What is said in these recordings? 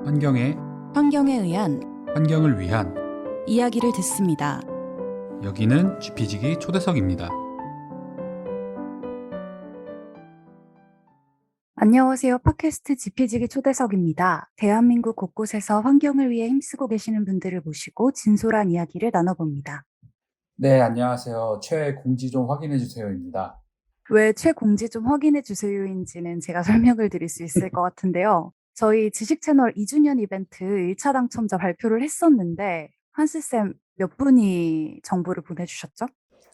환경에 환경에 의한 환경을 위한 이야기를 듣습니다. 여기는 GP지기 초대석입니다. 안녕하세요. 팟캐스트 GP지기 초대석입니다. 대한민국 곳곳에서 환경을 위해 힘쓰고 계시는 분들을 모시고 진솔한 이야기를 나눠봅니다. 네, 안녕하세요. 최 공지 좀 확인해 주세요입니다. 왜 최공지 좀 확인해 주세요인지는 제가 설명을 드릴 수 있을 것 같은데요. 저희 지식 채널 2주년 이벤트 1차 당첨자 발표를 했었는데 한스쌤 몇 분이 정보를 보내주셨죠?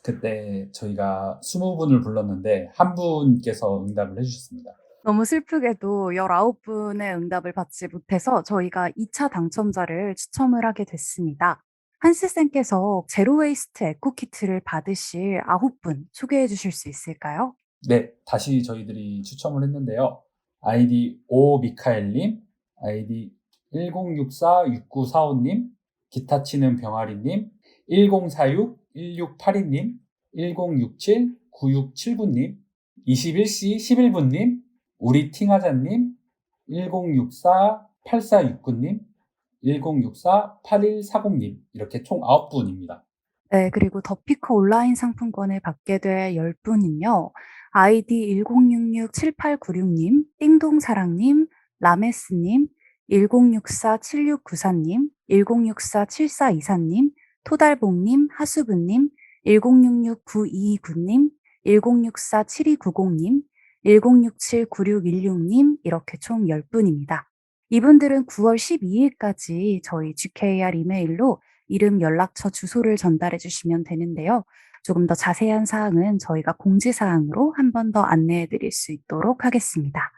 그때 저희가 20분을 불렀는데 한 분께서 응답을 해주셨습니다. 너무 슬프게도 19분의 응답을 받지 못해서 저희가 2차 당첨자를 추첨을 하게 됐습니다. 한스쌤께서 제로웨이스트 에코키트를 받으실 9분 소개해 주실 수 있을까요? 네, 다시 저희들이 추첨을 했는데요. 아이디 오미카엘님, 아이디 1064-6945님, 기타 치는 병아리님, 1046-1682님, 1067-9679님, 21시 11분님, 우리 팅하자님, 1064-8469님, 1064-8140님 이렇게 총 9분입니다. 네, 그리고 더피커 온라인 상품권을 받게 될 10분은요. 아이디 1066-7896님, 띵동사랑님, 라메스님, 1064-7694님, 1064-7424님, 토달봉님, 하수부님, 1066-9229님, 1064-7290님, 1067-9616님 이렇게 총 10분입니다. 이분들은 9월 12일까지 저희 GKR 이메일로 이름, 연락처, 주소를 전달해 주시면 되는데요. 조금 더 자세한 사항은 저희가 공지사항으로 한 번 더 안내해 드릴 수 있도록 하겠습니다.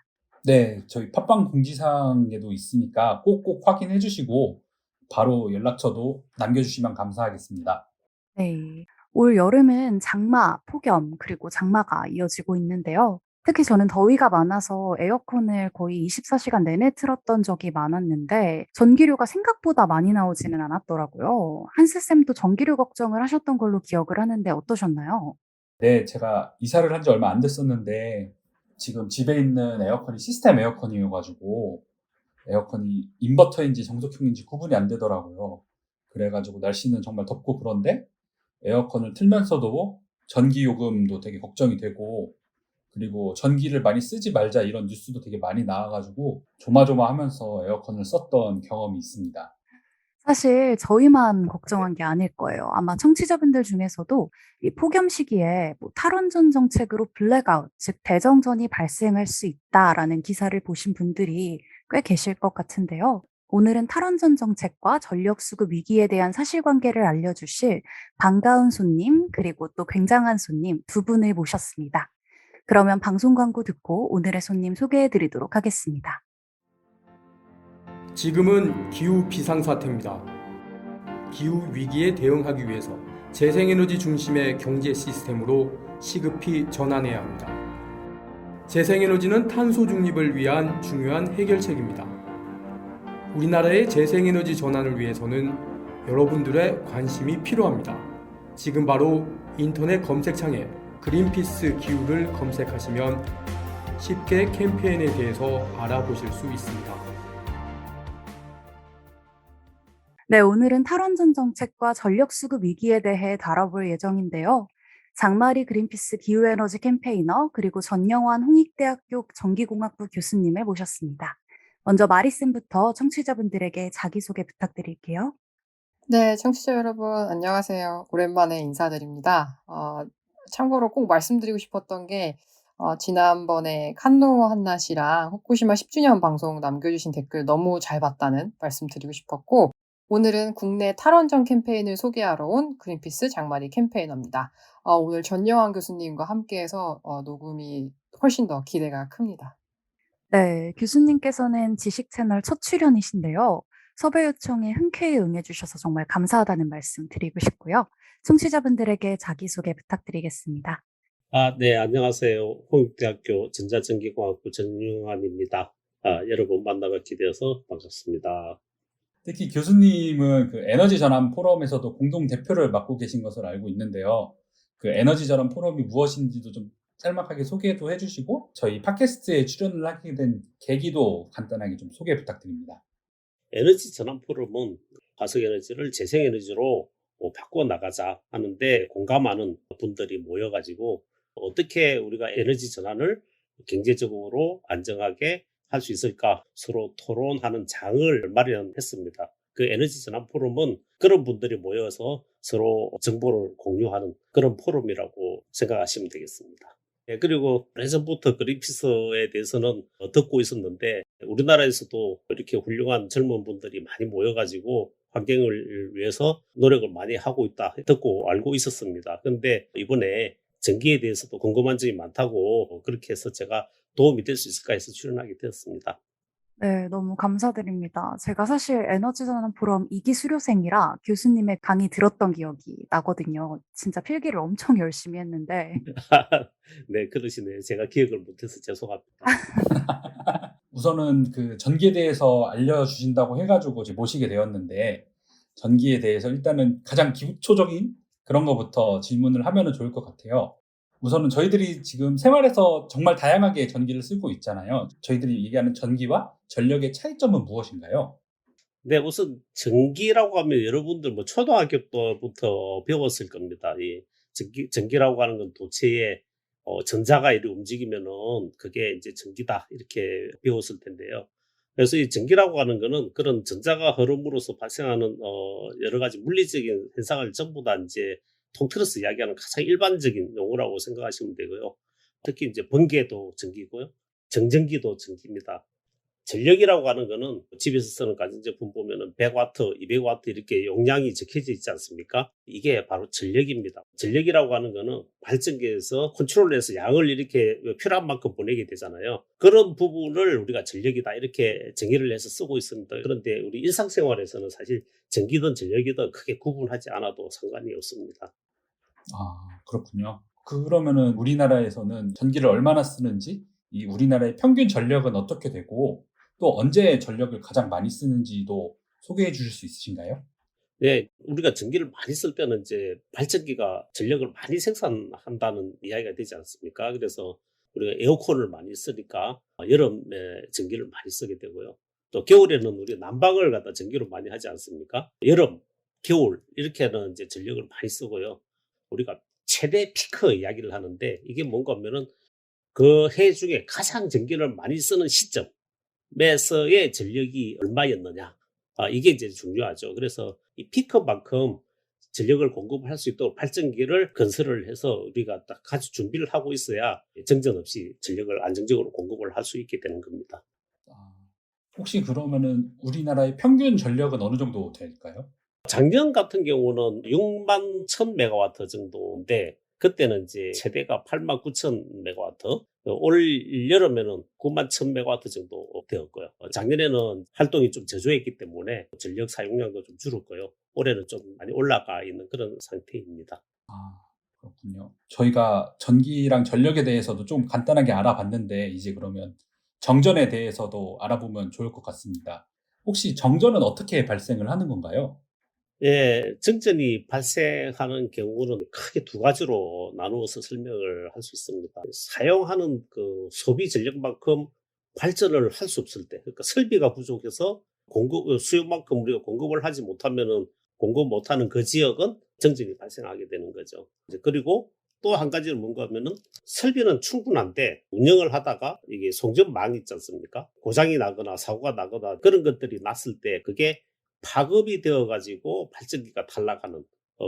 네, 저희 팟빵 공지사항에도 있으니까 꼭꼭 확인해 주시고 바로 연락처도 남겨주시면 감사하겠습니다. 네. 올 여름은 장마, 폭염, 그리고 장마가 이어지고 있는데요. 특히 저는 더위가 많아서 에어컨을 거의 24시간 내내 틀었던 적이 많았는데 전기료가 생각보다 많이 나오지는 않았더라고요. 한스쌤도 전기료 걱정을 하셨던 걸로 기억을 하는데 어떠셨나요? 네, 제가 이사를 한 지 얼마 안 됐었는데 지금 집에 있는 에어컨이 시스템 에어컨이어가지고 에어컨이 인버터인지 정석형인지 구분이 안 되더라고요. 그래가지고 날씨는 정말 덥고 그런데 에어컨을 틀면서도 전기 요금도 되게 걱정이 되고 그리고 전기를 많이 쓰지 말자 이런 뉴스도 되게 많이 나와가지고 조마조마하면서 에어컨을 썼던 경험이 있습니다. 사실 저희만 걱정한 게 아닐 거예요. 아마 청취자분들 중에서도 이 폭염 시기에 뭐 탈원전 정책으로 블랙아웃, 즉 대정전이 발생할 수 있다라는 기사를 보신 분들이 꽤 계실 것 같은데요. 오늘은 탈원전 정책과 전력 수급 위기에 대한 사실관계를 알려주실 반가운 손님 그리고 또 굉장한 손님 두 분을 모셨습니다. 그러면 방송 광고 듣고 오늘의 손님 소개해 드리도록 하겠습니다. 지금은 기후 비상사태입니다. 기후 위기에 대응하기 위해서 재생에너지 중심의 경제 시스템으로 시급히 전환해야 합니다. 재생에너지는 탄소 중립을 위한 중요한 해결책입니다. 우리나라의 재생에너지 전환을 위해서는 여러분들의 관심이 필요합니다. 지금 바로 인터넷 검색창에 그린피스 기후를 검색하시면 쉽게 캠페인에 대해서 알아보실 수 있습니다. 네, 오늘은 탈원전 정책과 전력 수급 위기에 대해 다뤄볼 예정인데요. 장마리 그린피스 기후에너지 캠페이너 그리고 전영환 홍익대학교 전기공학부 교수님을 모셨습니다. 먼저 마리쌤부터 청취자분들에게 자기소개 부탁드릴게요. 네, 청취자 여러분, 안녕하세요. 오랜만에 인사드립니다. 참고로 꼭 말씀드리고 싶었던 게, 지난번에 칸노 한나 씨랑 후쿠시마 10주년 방송 남겨주신 댓글 너무 잘 봤다는 말씀 드리고 싶었고, 오늘은 국내 탈원전 캠페인을 소개하러 온 그린피스 장마리 캠페이너입니다. 오늘 전영환 교수님과 함께해서 녹음이 훨씬 더 기대가 큽니다. 네, 교수님께서는 지식 채널 첫 출연이신데요. 섭외 요청에 흔쾌히 응해주셔서 정말 감사하다는 말씀 드리고 싶고요. 청취자분들에게 자기소개 부탁드리겠습니다. 네, 안녕하세요. 홍익대학교 전자전기공학부 전용환입니다. 여러분 만나뵙게 되어서 반갑습니다. 특히 교수님은 그 에너지 전환 포럼에서도 공동 대표를 맡고 계신 것을 알고 있는데요. 그 에너지 전환 포럼이 무엇인지도 좀 짤막하게 소개도 해주시고 저희 팟캐스트에 출연을 하게 된 계기도 간단하게 좀 소개 부탁드립니다. 에너지 전환 포럼은 화석 에너지를 재생 에너지로 바꿔 나가자 하는데 공감하는 분들이 모여가지고 어떻게 우리가 에너지 전환을 경제적으로 안정하게 할 수 있을까 서로 토론하는 장을 마련했습니다. 그 에너지 전환 포럼은 그런 분들이 모여서 서로 정보를 공유하는 그런 포럼이라고 생각하시면 되겠습니다. 그리고 예전부터 그린피스에 대해서는 듣고 있었는데 우리나라에서도 이렇게 훌륭한 젊은 분들이 많이 모여가지고 환경을 위해서 노력을 많이 하고 있다 듣고 알고 있었습니다. 그런데 이번에 전기에 대해서도 궁금한 점이 많다고 그렇게 해서 제가 도움이 될 수 있을까 해서 출연하게 되었습니다. 네, 너무 감사드립니다. 제가 사실 에너지전환 포럼 2기 수료생이라 교수님의 강의 들었던 기억이 나거든요. 진짜 필기를 엄청 열심히 했는데. 네, 그러시네요. 제가 기억을 못해서 죄송합니다. 우선은 그 전기에 대해서 알려주신다고 해가지고 이제 모시게 되었는데, 전기에 대해서 일단은 가장 기초적인 그런 거부터 질문을 하면은 좋을 것 같아요. 우선은 저희들이 지금 생활에서 정말 다양하게 전기를 쓰고 있잖아요. 저희들이 얘기하는 전기와 전력의 차이점은 무엇인가요? 네, 우선 전기라고 하면 여러분들 뭐 초등학교 때부터 배웠을 겁니다. 이 전기라고 하는 건 도체에 전자가 이렇게 움직이면은 그게 이제 전기다 이렇게 배웠을 텐데요. 그래서 이 전기라고 하는 거는 그런 전자가 흐름으로써 발생하는 여러 가지 물리적인 현상을 전부 다 이제 통틀어서 이야기하는 가장 일반적인 용어라고 생각하시면 되고요. 특히 이제 번개도 전기고요. 정전기도 전기입니다. 전력이라고 하는 거는 집에서 쓰는 가전제품 보면은 100와트, 200와트 이렇게 용량이 적혀져 있지 않습니까? 이게 바로 전력입니다. 전력이라고 하는 거는 발전기에서 컨트롤해서 양을 이렇게 필요한 만큼 보내게 되잖아요. 그런 부분을 우리가 전력이다 이렇게 정의를 해서 쓰고 있습니다. 그런데 우리 일상생활에서는 사실 전기든 전력이든 크게 구분하지 않아도 상관이 없습니다. 그렇군요. 그러면은 우리나라에서는 전기를 얼마나 쓰는지, 이 우리나라의 평균 전력은 어떻게 되고, 또 언제 전력을 가장 많이 쓰는지도 소개해 주실 수 있으신가요? 네, 우리가 전기를 많이 쓸 때는 이제 발전기가 전력을 많이 생산한다는 이야기가 되지 않습니까? 그래서 우리가 에어컨을 많이 쓰니까 여름에 전기를 많이 쓰게 되고요. 또 겨울에는 우리 난방을 갖다 전기로 많이 하지 않습니까? 여름, 겨울 이렇게는 이제 전력을 많이 쓰고요. 우리가 최대 피크 이야기를 하는데 이게 뭔가 하면은 그 해 중에 가장 전기를 많이 쓰는 시점에서의 전력이 얼마였느냐. 이게 이제 중요하죠. 그래서 이 피크만큼 전력을 공급할 수 있도록 발전기를 건설을 해서 우리가 딱 같이 준비를 하고 있어야 정전 없이 전력을 안정적으로 공급을 할 수 있게 되는 겁니다. 혹시 그러면은 우리나라의 평균 전력은 어느 정도 될까요? 작년 같은 경우는 6만 1000메가와트 정도인데 그때는 이제 최대가 8만 9천 메가와트, 올 여름에는 9만 1000 메가와트 정도 되었고요. 작년에는 활동이 좀 저조했기 때문에 전력 사용량도 좀 줄었고요. 올해는 좀 많이 올라가 있는 그런 상태입니다. 그렇군요. 저희가 전기랑 전력에 대해서도 좀 간단하게 알아봤는데, 이제 그러면 정전에 대해서도 알아보면 좋을 것 같습니다. 혹시 정전은 어떻게 발생을 하는 건가요? 예, 정전이 발생하는 경우는 크게 두 가지로 나누어서 설명을 할 수 있습니다. 사용하는 그 소비 전력만큼 발전을 할 수 없을 때, 그러니까 설비가 부족해서 수요만큼 우리가 공급을 하지 못하면은 공급 못하는 그 지역은 정전이 발생하게 되는 거죠. 그리고 또 한 가지는 뭔가 하면은 설비는 충분한데 운영을 하다가 이게 송전망이 있지 않습니까? 고장이 나거나 사고가 나거나 그런 것들이 났을 때 그게 파급이 되어가지고 발전기가 탈락하는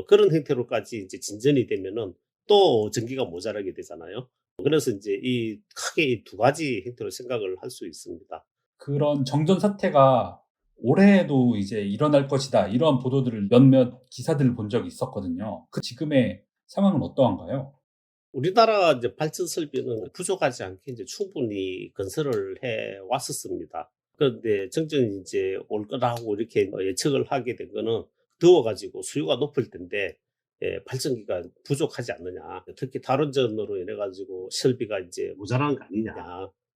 그런 형태로까지 이제 진전이 되면은 또 전기가 모자라게 되잖아요. 그래서 이제 크게 이 두 가지 형태로 생각을 할 수 있습니다. 그런 정전 사태가 올해에도 이제 일어날 것이다, 이런 보도들을 몇몇 기사들을 본 적이 있었거든요. 그 지금의 상황은 어떠한가요? 우리나라 이제 발전 설비는 부족하지 않게 이제 충분히 건설을 해 왔었습니다. 그런데 정전이 이제 올 거라고 이렇게 예측을 하게 된 거는 더워가지고 수요가 높을 텐데 발전기가 부족하지 않느냐. 특히 탈원전으로 인해 가지고 설비가 이제 모자란 거 아니냐.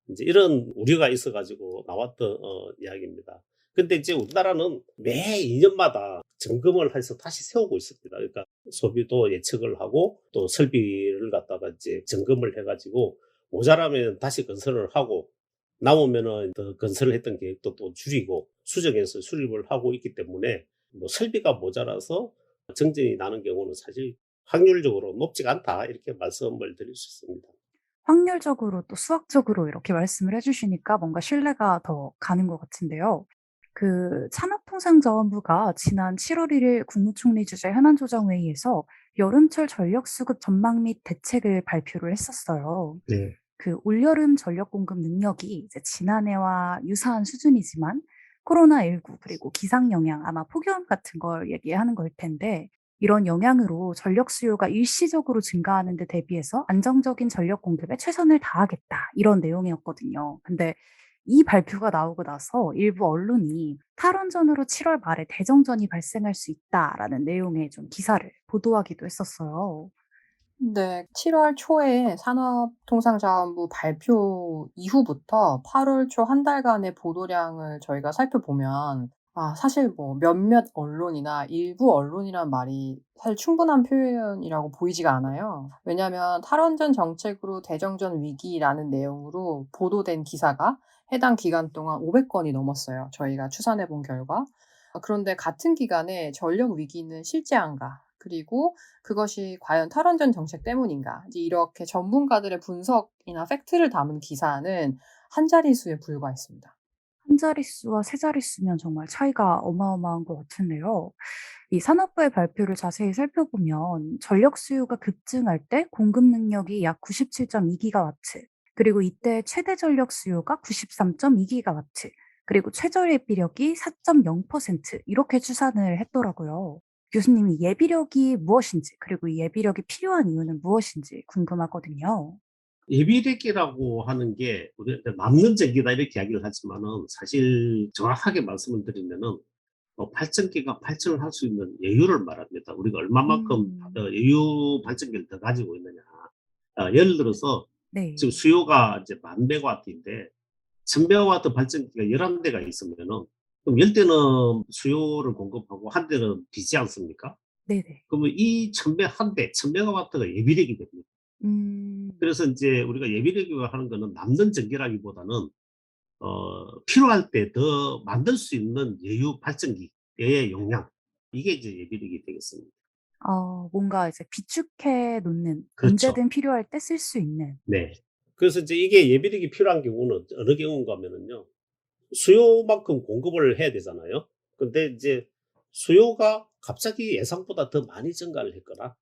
이제 이런 우려가 있어가지고 나왔던 이야기입니다. 근데 이제 우리나라는 매 2년마다 점검을 해서 다시 세우고 있습니다. 그러니까 소비도 예측을 하고 또 설비를 갖다가 이제 점검을 해가지고 모자라면 다시 건설을 하고 남으면은 더 건설을 했던 계획도 또 줄이고 수정해서 수립을 하고 있기 때문에 뭐 설비가 모자라서 정전이 나는 경우는 사실 확률적으로 높지가 않다 이렇게 말씀을 드릴 수 있습니다. 확률적으로 또 수학적으로 이렇게 말씀을 해주시니까 뭔가 신뢰가 더 가는 것 같은데요. 그 산업통상자원부가 지난 7월 1일 국무총리 주재 현안조정회의에서 여름철 전력 수급 전망 및 대책을 발표를 했었어요. 네. 그 올여름 전력 공급 능력이 이제 지난해와 유사한 수준이지만 코로나19 그리고 기상 영향, 아마 폭염 같은 걸 얘기하는 걸 텐데 이런 영향으로 전력 수요가 일시적으로 증가하는 데 대비해서 안정적인 전력 공급에 최선을 다하겠다. 이런 내용이었거든요. 근데 이 발표가 나오고 나서 일부 언론이 탈원전으로 7월 말에 대정전이 발생할 수 있다라는 내용의 좀 기사를 보도하기도 했었어요. 네. 7월 초에 산업통상자원부 발표 이후부터 8월 초 한 달간의 보도량을 저희가 살펴보면 사실 뭐 몇몇 언론이나 일부 언론이란 말이 사실 충분한 표현이라고 보이지가 않아요. 왜냐하면 탈원전 정책으로 대정전 위기라는 내용으로 보도된 기사가 해당 기간 동안 500건이 넘었어요. 저희가 추산해 본 결과. 그런데 같은 기간에 전력 위기는 실제한가? 그리고 그것이 과연 탈원전 정책 때문인가? 이제 이렇게 전문가들의 분석이나 팩트를 담은 기사는 한 자릿수에 불과했습니다. 한 자릿수와 세 자릿수면 정말 차이가 어마어마한 것 같은데요. 이 산업부의 발표를 자세히 살펴보면 전력 수요가 급증할 때 공급 능력이 약 97.2기가와트, 그리고 이때 최대 전력 수요가 93.2기가와트, 그리고 최저 예비력이 4.0% 이렇게 추산을 했더라고요. 교수님이 예비력이 무엇인지, 그리고 이 예비력이 필요한 이유는 무엇인지 궁금하거든요. 예비력이라고 하는 게 우리가 남는 전기다 이렇게 이야기를 하지만은 사실 정확하게 말씀을 드리면은 발전기가 발전을 할 수 있는 여유를 말합니다. 우리가 얼마만큼 여유 발전기를 더 가지고 있느냐. 예를 들어서 네. 지금 수요가 이제 1000메가와트인데 1000메가와트 발전기가 11대가 있으면은 그럼 10대는 수요를 공급하고 한 대는 비지 않습니까? 네네. 그러면 이 1000메가와트가 예비력이 됩니다. 그래서 이제 우리가 예비력이라고 하는 거는 남는 전기라기보다는 필요할 때 더 만들 수 있는 여유 발전기의 용량, 이게 이제 예비력이 되겠습니다. 뭔가 이제 비축해 놓는, 그렇죠. 언제든 필요할 때 쓸 수 있는. 네. 그래서 이제 이게 예비력이 필요한 경우는 어느 경우인가 하면은요. 수요만큼 공급을 해야 되잖아요. 근데 이제 수요가 갑자기 예상보다 더 많이 증가를 했거나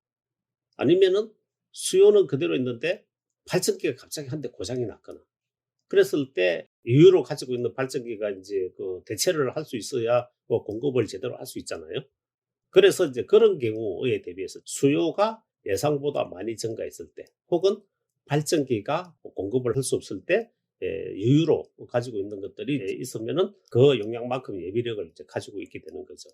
아니면은 수요는 그대로 있는데 발전기가 갑자기 한 대 고장이 났거나 그랬을 때 여유로 가지고 있는 발전기가 이제 그 대체를 할 수 있어야 뭐 공급을 제대로 할 수 있잖아요. 그래서 이제 그런 경우에 대비해서 수요가 예상보다 많이 증가했을 때 혹은 발전기가 공급을 할 수 없을 때 여유로 가지고 있는 것들이 있으면은 그 용량만큼 예비력을 이제 가지고 있게 되는 거죠.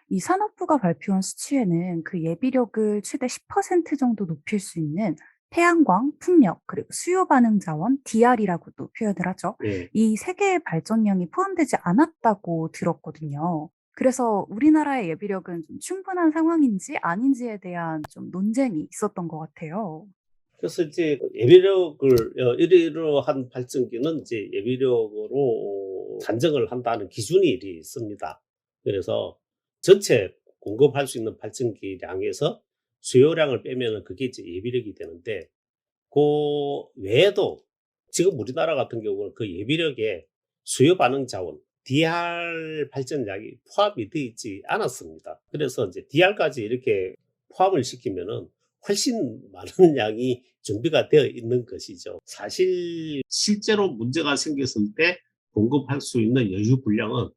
이 산업부가 발표한 수치에는 그 예비력을 최대 10% 정도 높일 수 있는 태양광, 풍력, 그리고 수요 반응 자원 DR이라고도 표현을 하죠. 예. 이 세 개의 발전량이 포함되지 않았다고 들었거든요. 그래서 우리나라의 예비력은 좀 충분한 상황인지 아닌지에 대한 좀 논쟁이 있었던 것 같아요. 그래서 이제 예비력을 이러한 발전기는 이제 예비력으로 산정을 한다는 기준이 있습니다. 그래서 전체 공급할 수 있는 발전기량에서 수요량을 빼면은 그게 이제 예비력이 되는데 그 외에도 지금 우리나라 같은 경우는 그 예비력에 수요 반응 자원 DR 발전량이 포함이 되어 있지 않았습니다. 그래서 이제 DR까지 이렇게 포함을 시키면은 훨씬 많은 양이 준비가 되어 있는 것이죠. 사실 실제로 문제가 생겼을 때 공급할 수 있는 여유 분량은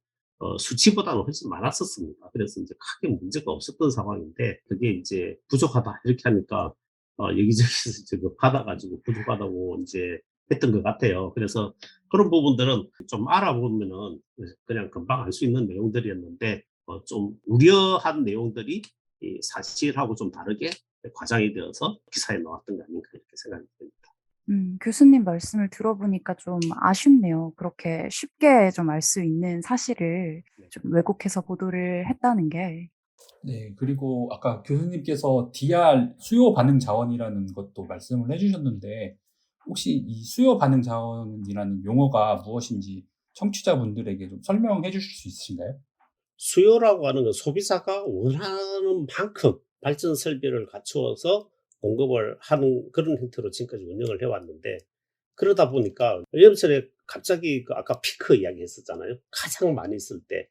수치보다는 훨씬 많았었습니다. 그래서 이제 크게 문제가 없었던 상황인데 그게 이제 부족하다 이렇게 하니까 여기저기서 이제 받아가지고 부족하다고 이제 했던 것 같아요. 그래서 그런 부분들은 좀 알아보면은 그냥 금방 알 수 있는 내용들이었는데 좀 우려한 내용들이 이 사실하고 좀 다르게 과장이 되어서 기사에 나왔던 게 아닌가 이렇게 생각이 듭니다. 교수님 말씀을 들어보니까 좀 아쉽네요. 그렇게 쉽게 좀 알 수 있는 사실을 좀 왜곡해서 보도를 했다는 게. 네, 그리고 아까 교수님께서 DR 수요 반응 자원이라는 것도 말씀을 해주셨는데 혹시 이 수요 반응 자원이라는 용어가 무엇인지 청취자분들에게 좀 설명해 주실 수 있으신가요? 수요라고 하는 건 소비자가 원하는 만큼 발전 설비를 갖추어서 공급을 하는 그런 형태로 지금까지 운영을 해왔는데, 그러다 보니까 여름철에 갑자기 아까 피크 이야기 했었잖아요. 가장 많이 쓸 때.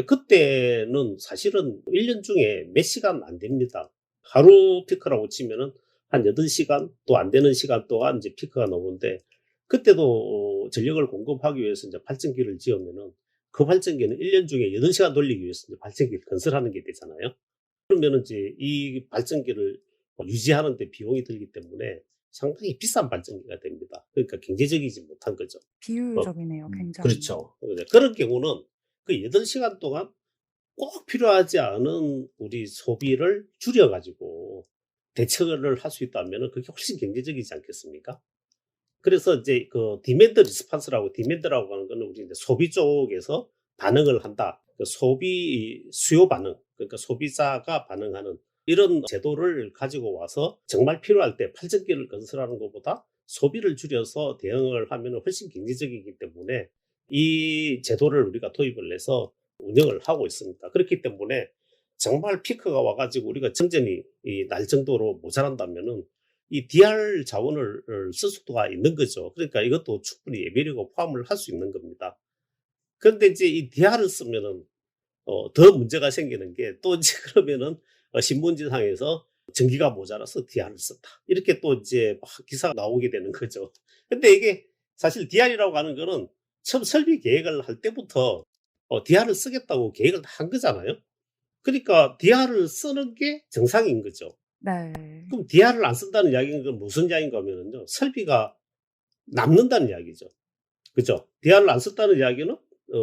그때는 사실은 1년 중에 몇 시간 안 됩니다. 하루 피크라고 치면은 한 8시간 또 안 되는 시간 동안 이제 피크가 나오는데, 그때도 전력을 공급하기 위해서 이제 발전기를 지으면은 그 발전기는 1년 중에 8시간 돌리기 위해서 이제 발전기를 건설하는 게 되잖아요. 그러면은 이제 이 발전기를 유지하는 데 비용이 들기 때문에 상당히 비싼 발전기가 됩니다. 그러니까 경제적이지 못한 거죠. 비효율적이네요, 굉장히. 그렇죠. 그런 경우는 그 8시간 동안 꼭 필요하지 않은 우리 소비를 줄여가지고 대처를 할 수 있다면 그게 훨씬 경제적이지 않겠습니까? 그래서 이제 그 디맨드 리스판스라고, 디맨드라고 하는 거는 우리 이제 소비 쪽에서 반응을 한다. 그 소비 수요 반응, 그러니까 소비자가 반응하는 이런 제도를 가지고 와서 정말 필요할 때 발전기를 건설하는 것보다 소비를 줄여서 대응을 하면 훨씬 경제적이기 때문에 이 제도를 우리가 도입을 해서 운영을 하고 있습니다. 그렇기 때문에 정말 피크가 와가지고 우리가 정전이 날 정도로 모자란다면은 이 DR 자원을 쓸 수가 있는 거죠. 그러니까 이것도 충분히 예비력을 포함을 할 수 있는 겁니다. 그런데 이제 이 DR을 쓰면은 더 문제가 생기는 게, 또 이제 그러면은 신문지상에서 전기가 모자라서 DR을 썼다, 이렇게 또 이제 막 기사가 나오게 되는 거죠. 근데 이게 사실 DR이라고 하는 거는 처음 설비 계획을 할 때부터 DR을 쓰겠다고 계획을 한 거잖아요. 그러니까 DR을 쓰는 게 정상인 거죠. 네. 그럼 DR을 안 쓴다는 이야기는 무슨 이야기인가 하면요, 설비가 남는다는 이야기죠. 그죠? DR을 안 썼다는 이야기는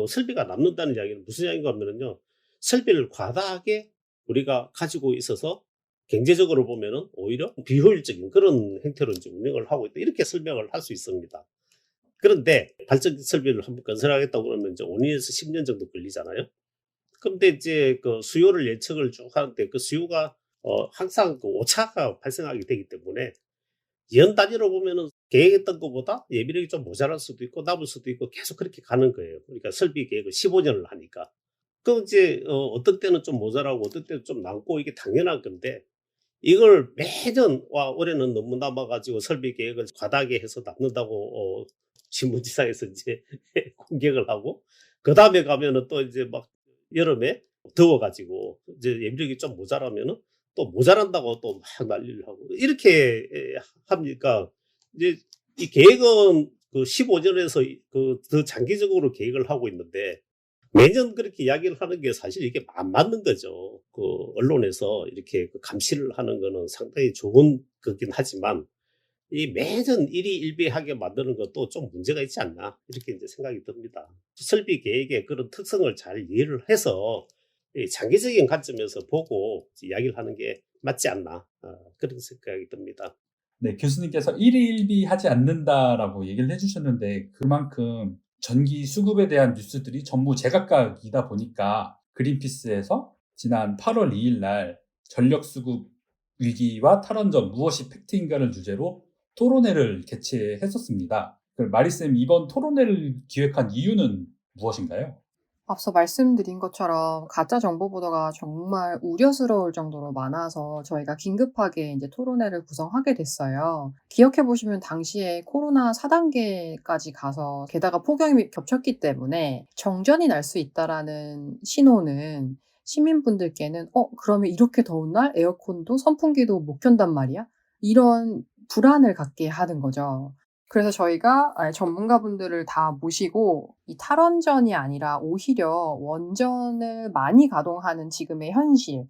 설비가 남는다는 이야기는 무슨 이야기인가 하면요, 설비를 과다하게 우리가 가지고 있어서 경제적으로 보면은 오히려 비효율적인 그런 형태로 이제 운영을 하고 있다, 이렇게 설명을 할 수 있습니다. 그런데 발전 설비를 한번 건설하겠다고 그러면 이제 5년에서 10년 정도 걸리잖아요. 근데 이제 그 수요를 예측을 쭉 하는데 그 수요가 항상 그 오차가 발생하게 되기 때문에 연 단위로 보면은 계획했던 것보다 예비력이 좀 모자랄 수도 있고 남을 수도 있고 계속 그렇게 가는 거예요. 그러니까 설비 계획을 15년을 하니까. 그럼 이제 어떤 때는 좀 모자라고 어떤 때는 좀 남고, 이게 당연한 건데, 이걸 매년 올해는 너무 남아가지고 설비 계획을 과다하게 해서 남는다고 신문지상에서 이제 공격을 하고, 그 다음에 가면은 또 이제 막 여름에 더워가지고 이제 예비력이 좀 모자라면은 또 모자란다고 또 막 난리를 하고, 이렇게 합니까? 이제 이 계획은 그 15년에서 그 더 장기적으로 계획을 하고 있는데, 매년 그렇게 이야기를 하는 게 사실 이게 안 맞는 거죠. 그 언론에서 이렇게 그 감시를 하는 거는 상당히 좋은 거긴 하지만, 이 매년 일희일비하게 만드는 것도 좀 문제가 있지 않나, 이렇게 이제 생각이 듭니다. 설비 계획의 그런 특성을 잘 이해를 해서 이 장기적인 관점에서 보고 이야기를 하는 게 맞지 않나, 그런 생각이 듭니다. 네, 교수님께서 일희일비하지 않는다라고 얘기를 해주셨는데, 그만큼 전기 수급에 대한 뉴스들이 전부 제각각이다 보니까 그린피스에서 지난 8월 2일 날 전력 수급 위기와 탈원전 무엇이 팩트인가를 주제로 토론회를 개최했었습니다. 마리쌤, 이번 토론회를 기획한 이유는 무엇인가요? 앞서 말씀드린 것처럼 가짜 정보 보도가 정말 우려스러울 정도로 많아서 저희가 긴급하게 이제 토론회를 구성하게 됐어요. 기억해 보시면 당시에 코로나 4단계까지 가서 게다가 폭염이 겹쳤기 때문에 정전이 날 수 있다라는 신호는 시민분들께는 그러면 이렇게 더운 날 에어컨도 선풍기도 못 켠단 말이야? 이런 불안을 갖게 하는 거죠. 그래서 저희가 전문가분들을 다 모시고 이 탈원전이 아니라 오히려 원전을 많이 가동하는 지금의 현실,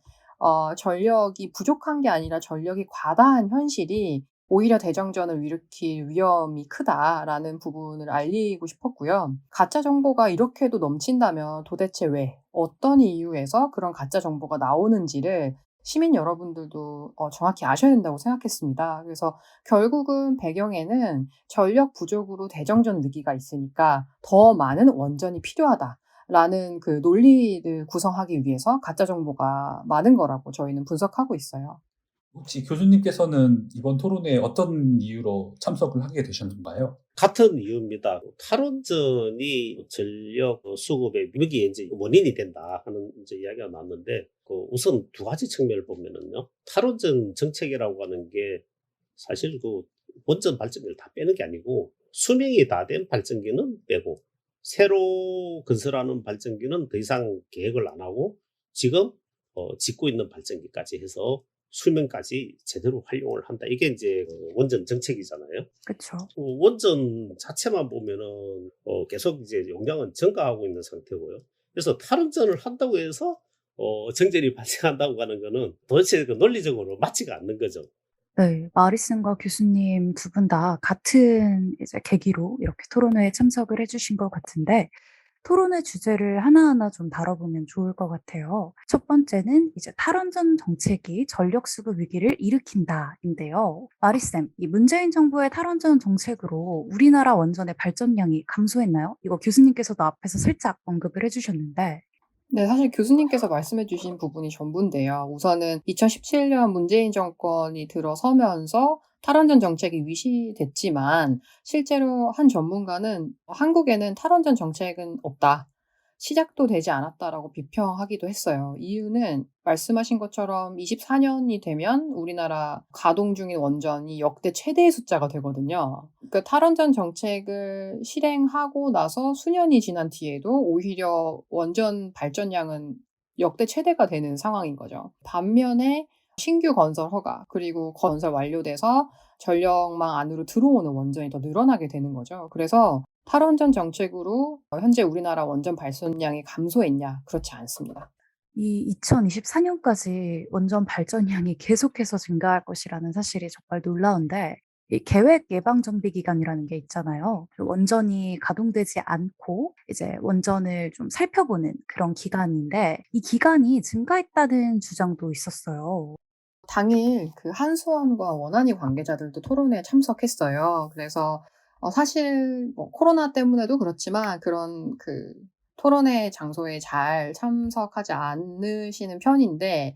전력이 부족한 게 아니라 전력이 과다한 현실이 오히려 대정전을 일으킬 위험이 크다라는 부분을 알리고 싶었고요. 가짜 정보가 이렇게도 넘친다면 도대체 왜, 어떤 이유에서 그런 가짜 정보가 나오는지를 시민 여러분들도 정확히 아셔야 된다고 생각했습니다. 그래서 결국은 배경에는 전력 부족으로 대정전 위기가 있으니까 더 많은 원전이 필요하다라는 그 논리를 구성하기 위해서 가짜 정보가 많은 거라고 저희는 분석하고 있어요. 혹시 교수님께서는 이번 토론회에 어떤 이유로 참석을 하게 되셨는가요? 같은 이유입니다. 탈원전이 전력 수급의 위기에 이제 원인이 된다 하는 이제 이야기가 나왔는데, 우선 두 가지 측면을 보면은요. 탈원전 정책이라고 하는 게 사실 원전 발전기를 다 빼는 게 아니고, 수명이 다 된 발전기는 빼고, 새로 건설하는 발전기는 더 이상 계획을 안 하고, 지금 짓고 있는 발전기까지 해서 수명까지 제대로 활용을 한다. 이게 이제 원전 정책이잖아요. 그쵸. 원전 자체만 보면은 계속 이제 용량은 증가하고 있는 상태고요. 그래서 탈원전을 한다고 해서 정전이 발생한다고 하는 거는 도대체 논리적으로 맞지가 않는 거죠. 네, 마리슨과 교수님 두 분 다 같은 이제 계기로 이렇게 토론회에 참석을 해주신 것 같은데, 토론회 주제를 하나하나 좀 다뤄보면 좋을 것 같아요. 첫 번째는 이제 탈원전 정책이 전력 수급 위기를 일으킨다인데요. 마리쌤, 이 문재인 정부의 탈원전 정책으로 우리나라 원전의 발전량이 감소했나요? 이거 교수님께서도 앞에서 살짝 언급을 해주셨는데. 네, 사실 교수님께서 말씀해 주신 부분이 전부인데요. 우선은 2017년 문재인 정권이 들어서면서 탈원전 정책이 위시됐지만 실제로 한 전문가는 한국에는 탈원전 정책은 없다. 시작도 되지 않았다라고 비평하기도 했어요. 이유는 말씀하신 것처럼 24년이 되면 우리나라 가동 중인 원전이 역대 최대의 숫자가 되거든요. 그러니까 탈원전 정책을 실행하고 나서 수년이 지난 뒤에도 오히려 원전 발전량은 역대 최대가 되는 상황인 거죠. 반면에 신규 건설 허가, 그리고 건설 완료돼서 전력망 안으로 들어오는 원전이 더 늘어나게 되는 거죠. 그래서 탈원전 정책으로 현재 우리나라 원전 발전량이 감소했냐? 그렇지 않습니다. 이 2024년까지 원전 발전량이 계속해서 증가할 것이라는 사실이 정말 놀라운데, 이 계획 예방 정비 기간이라는 게 있잖아요. 그 원전이 가동되지 않고 이제 원전을 좀 살펴보는 그런 기간인데, 이 기간이 증가했다는 주장도 있었어요. 당일 그 한수원과 원안위 관계자들도 토론회에 참석했어요. 그래서 사실 뭐 코로나 때문에도 그렇지만 그런 그 토론회 장소에 잘 참석하지 않으시는 편인데,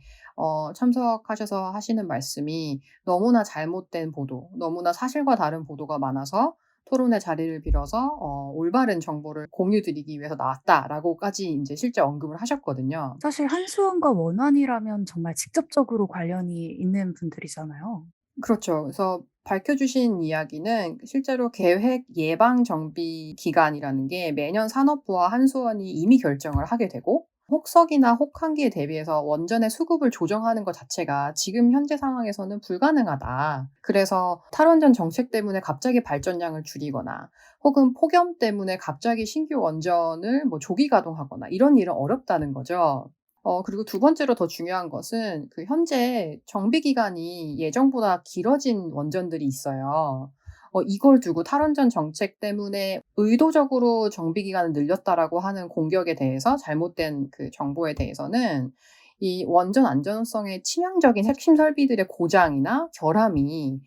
참석하셔서 하시는 말씀이 너무나 잘못된 보도, 너무나 사실과 다른 보도가 많아서 토론회 자리를 빌어서 올바른 정보를 공유드리기 위해서 나왔다라고까지 이제 실제 언급을 하셨거든요. 사실 한수원과 원안이라면 정말 직접적으로 관련이 있는 분들이잖아요. 그렇죠. 그래서 밝혀주신 이야기는 실제로 계획 예방 정비 기간이라는 게 매년 산업부와 한수원이 임의 결정을 하게 되고, 혹석이나 혹한기에 대비해서 원전의 수급을 조정하는 것 자체가 지금 현재 상황에서는 불가능하다. 그래서 탈원전 정책 때문에 갑자기 발전량을 줄이거나 혹은 폭염 때문에 갑자기 신규 원전을 뭐 조기 가동하거나 이런 일은 어렵다는 거죠. 그리고 두 번째로 더 중요한 것은 그 현재 정비 기간이 예정보다 길어진 원전들이 있어요. 이걸 두고 탈원전 정책 때문에 의도적으로 정비 기간을 늘렸다라고 하는 공격에 대해서, 잘못된 그 정보에 대해서는 이 원전 안전성에 치명적인 핵심 설비들의 고장이나 결함이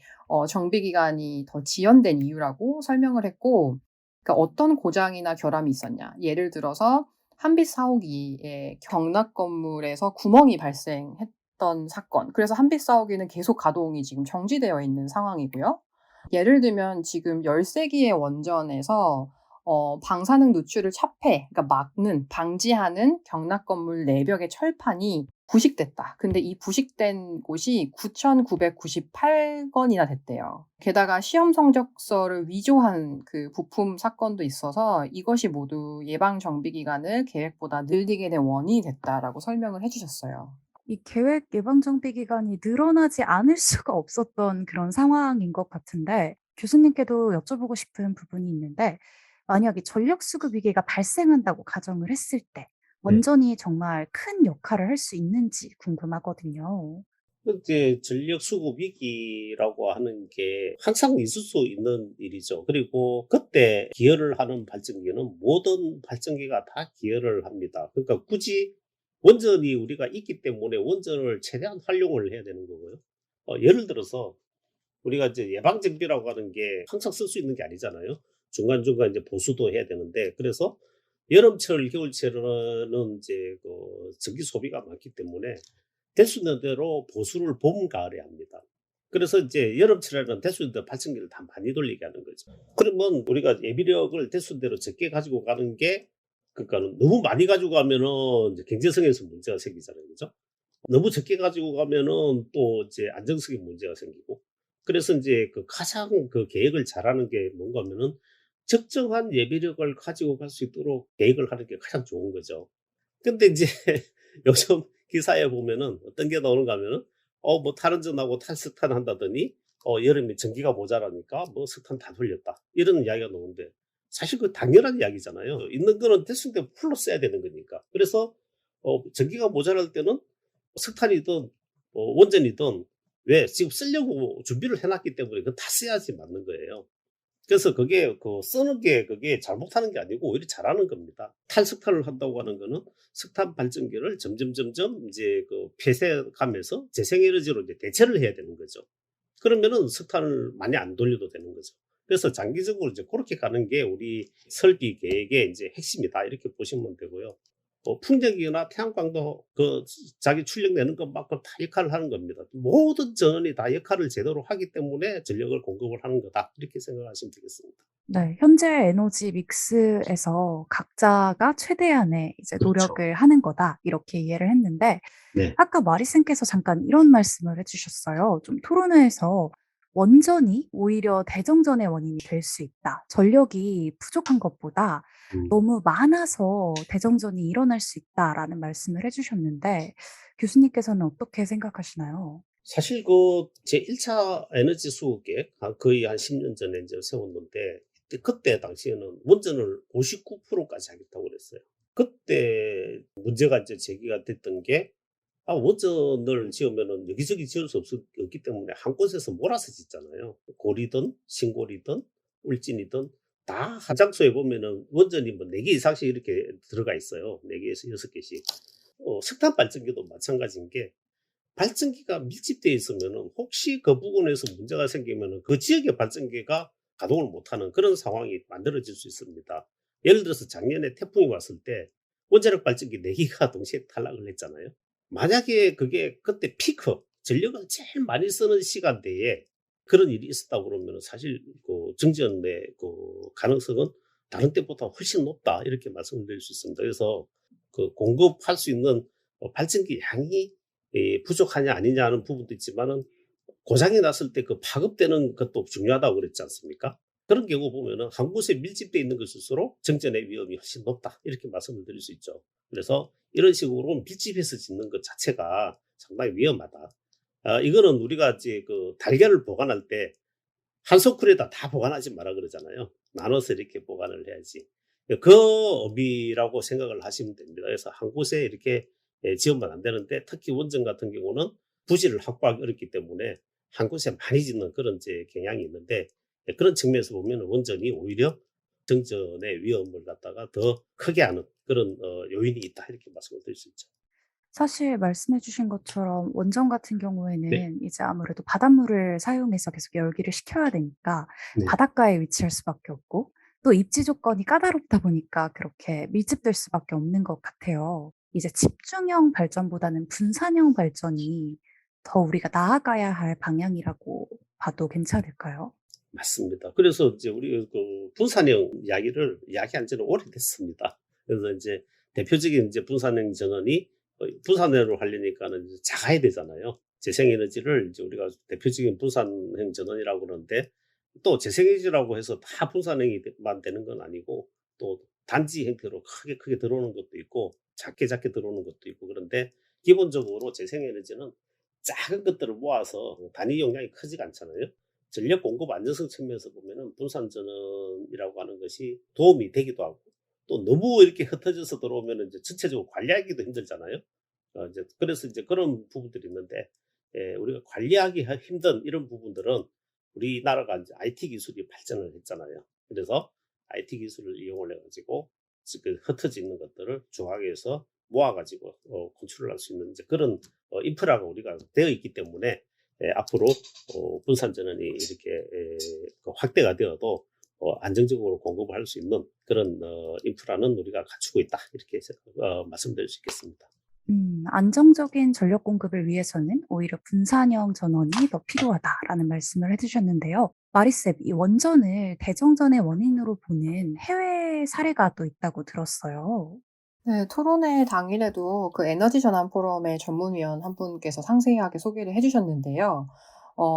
정비 기간이 더 지연된 이유라고 설명을 했고, 그러니까 어떤 고장이나 결함이 있었냐. 예를 들어서 한빛 4호기의 경락 건물에서 구멍이 발생했던 사건. 그래서 한빛 4호기는 계속 가동이 지금 정지되어 있는 상황이고요. 예를 들면 지금 13기의 원전에서 방사능 누출을 그러니까 방지하는 경락 건물 내벽의 철판이 부식됐다. 근데 이 부식된 곳이 9,998건이나 됐대요. 게다가 시험 성적서를 위조한 그 부품 사건도 있어서 이것이 모두 예방 정비 기간을 계획보다 늘리게 된 원인이 됐다라고 설명을 해주셨어요. 이 계획 예방 정비 기간이 늘어나지 않을 수가 없었던 그런 상황인 것 같은데, 교수님께도 여쭤보고 싶은 부분이 있는데, 만약에 전력 수급 위기가 발생한다고 가정을 했을 때 원전이 정말 큰 역할을 할 수 있는지 궁금하거든요. 이제 전력 수급 위기라고 하는 게 항상 있을 수 있는 일이죠. 그리고 그때 기여를 하는 발전기는 모든 발전기가 다 기여를 합니다. 그러니까 굳이 원전이 우리가 있기 때문에 원전을 최대한 활용을 해야 되는 거고요. 예를 들어서 우리가 이제 예방 정비라고 하는 게 항상 쓸 수 있는 게 아니잖아요. 중간중간 이제 보수도 해야 되는데, 그래서 여름철, 겨울철은 이제 그 전기 소비가 많기 때문에 될 수 있는 대로 보수를 봄, 가을에 합니다. 그래서 이제 여름철에는 될 수 있는 대로 발전기를 다 많이 돌리게 하는 거죠. 그러면 우리가 예비력을 될 수 있는 대로 적게 가지고 가는 게, 그러니까 너무 많이 가지고 가면은 이제 경제성에서 문제가 생기잖아요. 그죠? 너무 적게 가지고 가면은 또 이제 안정성에 문제가 생기고. 그래서 이제 그 가장 그 계획을 잘하는 게 뭔가 하면은 적정한 예비력을 가지고 갈 수 있도록 계획을 하는 게 가장 좋은 거죠. 근데 이제 요즘 기사에 보면은 어떤 게 나오는가 하면은 뭐 탈원전하고 탈석탄 한다더니 여름에 전기가 모자라니까 뭐 석탄 다 돌렸다. 이런 이야기가 나오는데 사실 그 당연한 이야기잖아요. 있는 거는 됐을 때 풀로 써야 되는 거니까. 그래서 전기가 모자랄 때는 석탄이든 원전이든 왜 지금 쓰려고 준비를 해놨기 때문에 그건 다 써야지 맞는 거예요. 그래서 그게 쓰는 게 그게 잘못하는 게 아니고 오히려 잘하는 겁니다. 탈석탄을 한다고 하는 거는 석탄 발전기를 점점 이제 그 폐쇄감에서 재생에너지로 이제 대체를 해야 되는 거죠. 그러면은 석탄을 많이 안 돌려도 되는 거죠. 그래서 장기적으로 이제 그렇게 가는 게 우리 설비 계획의 이제 핵심이다. 이렇게 보시면 되고요. 풍력이나 태양광도 자기 출력 내는 것만큼 다 역할을 하는 겁니다. 모든 전원이 다 역할을 제대로 하기 때문에 전력을 공급을 하는 거다. 이렇게 생각하시면 되겠습니다. 네, 현재 에너지 믹스에서 각자가 최대한의 이제 그렇죠. 노력을 하는 거다. 이렇게 이해를 했는데, 네. 아까 마리쌤께서 잠깐 이런 말씀을 해주셨어요. 좀 토론회에서 원전이 오히려 대정전의 원인이 될 수 있다. 전력이 부족한 것보다 너무 많아서 대정전이 일어날 수 있다라는 말씀을 해주셨는데, 교수님께서는 어떻게 생각하시나요? 사실 제 1차 에너지 수급 계획 거의 한 10년 전에 이제 세웠는데 그때 당시에는 원전을 59%까지 하겠다고 그랬어요. 그때 문제가 이제 제기가 됐던 게 원전을 지으면은 여기저기 지을 수 없기 때문에 한 곳에서 몰아서 짓잖아요. 고리든 신고리든 울진이든 다 한 장소에 보면은 원전이 뭐 4개 이상씩 이렇게 들어가 있어요. 4개에서 6개씩. 석탄 발전기도 마찬가지인 게 발전기가 밀집되어 있으면은 혹시 그 부분에서 문제가 생기면은 그 지역의 발전기가 가동을 못하는 그런 상황이 만들어질 수 있습니다. 예를 들어서 작년에 태풍이 왔을 때 원자력 발전기 4개가 동시에 탈락을 했잖아요. 만약에 그게 그때 피크, 전력을 제일 많이 쓰는 시간대에 그런 일이 있었다고 그러면 사실 정전의 가능성은 다른 때보다 훨씬 높다. 이렇게 말씀을 드릴 수 있습니다. 그래서 공급할 수 있는 발전기 양이 부족하냐 아니냐 하는 부분도 있지만은 고장이 났을 때 파급되는 것도 중요하다고 그랬지 않습니까? 그런 경우 보면은 한 곳에 밀집되어 있는 것일수록 정전의 위험이 훨씬 높다. 이렇게 말씀을 드릴 수 있죠. 그래서 이런 식으로 밀집해서 짓는 것 자체가 상당히 위험하다. 이거는 우리가 이제 달걀을 보관할 때 한 소쿠리에다 다 보관하지 마라 그러잖아요. 나눠서 이렇게 보관을 해야지. 그 의미라고 생각을 하시면 됩니다. 그래서 한 곳에 이렇게 지으면 안 되는데 특히 원전 같은 경우는 부지를 확보하기 어렵기 때문에 한 곳에 많이 짓는 그런 이제 경향이 있는데 그런 측면에서 보면 원전이 오히려 정전의 위험을 갖다가 더 크게 하는 그런 요인이 있다 이렇게 말씀을 드릴 수 있죠. 사실 말씀해 주신 것처럼 원전 같은 경우에는 네. 이제 아무래도 바닷물을 사용해서 계속 열기를 식혀야 되니까 네. 바닷가에 위치할 수밖에 없고 또 입지 조건이 까다롭다 보니까 그렇게 밀집될 수밖에 없는 것 같아요. 이제 집중형 발전보다는 분산형 발전이 더 우리가 나아가야 할 방향이라고 봐도 괜찮을까요? 맞습니다. 그래서 이제 우리 분산형 이야기를 이야기한 지는 오래됐습니다. 그래서 이제 대표적인 이제 분산형 전원이 분산형으로 하려니까는 이제 작아야 되잖아요. 재생에너지를 이제 우리가 대표적인 분산형 전원이라고 그러는데 또 재생에너지라고 해서 다 분산형이만 되는 건 아니고 또 단지 형태로 크게 들어오는 것도 있고 작게 들어오는 것도 있고 그런데 기본적으로 재생에너지는 작은 것들을 모아서 단위 용량이 크지가 않잖아요. 전력 공급 안정성 측면에서 보면은 분산 전원이라고 하는 것이 도움이 되기도 하고 또 너무 이렇게 흩어져서 들어오면 이제 전체적으로 관리하기도 힘들잖아요. 이제 그래서 이제 그런 부분들이 있는데 우리가 관리하기 힘든 이런 부분들은 우리나라가 이제 IT 기술이 발전을 했잖아요. 그래서 IT 기술을 이용을 해가지고 흩어져 있는 것들을 중앙에서 모아가지고 컨트롤할 수 있는 이제 그런 인프라가 우리가 되어 있기 때문에 앞으로 분산 전원이 이렇게 확대가 되어도 안정적으로 공급을 할 수 있는 그런 인프라는 우리가 갖추고 있다 이렇게 말씀드릴 수 있겠습니다. 안정적인 전력 공급을 위해서는 오히려 분산형 전원이 더 필요하다라는 말씀을 해주셨는데요. 마리쌤, 이 원전을 대정전의 원인으로 보는 해외 사례가 또 있다고 들었어요. 네, 토론회 당일에도 그 에너지 전환 포럼의 전문위원 한 분께서 상세하게 소개를 해주셨는데요.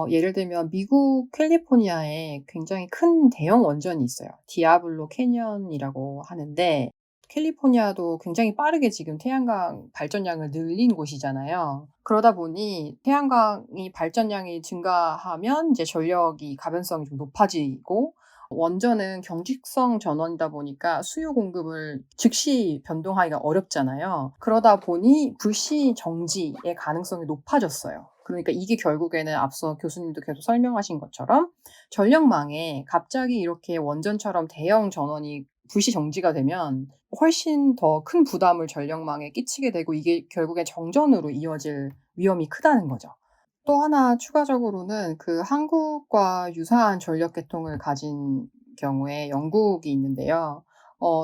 예를 들면 미국 캘리포니아에 굉장히 큰 대형 원전이 있어요. 디아블로 캐년이라고 하는데 캘리포니아도 굉장히 빠르게 지금 태양광 발전량을 늘린 곳이잖아요. 그러다 보니 태양광이 발전량이 증가하면 이제 전력이 가변성이 좀 높아지고 원전은 경직성 전원이다 보니까 수요 공급을 즉시 변동하기가 어렵잖아요. 그러다 보니 불시 정지의 가능성이 높아졌어요. 그러니까 이게 결국에는 앞서 교수님도 계속 설명하신 것처럼 전력망에 갑자기 이렇게 원전처럼 대형 전원이 불시 정지가 되면 훨씬 더 큰 부담을 전력망에 끼치게 되고 이게 결국에 정전으로 이어질 위험이 크다는 거죠. 또 하나 추가적으로는 그 한국과 유사한 전력 계통을 가진 경우에 영국이 있는데요.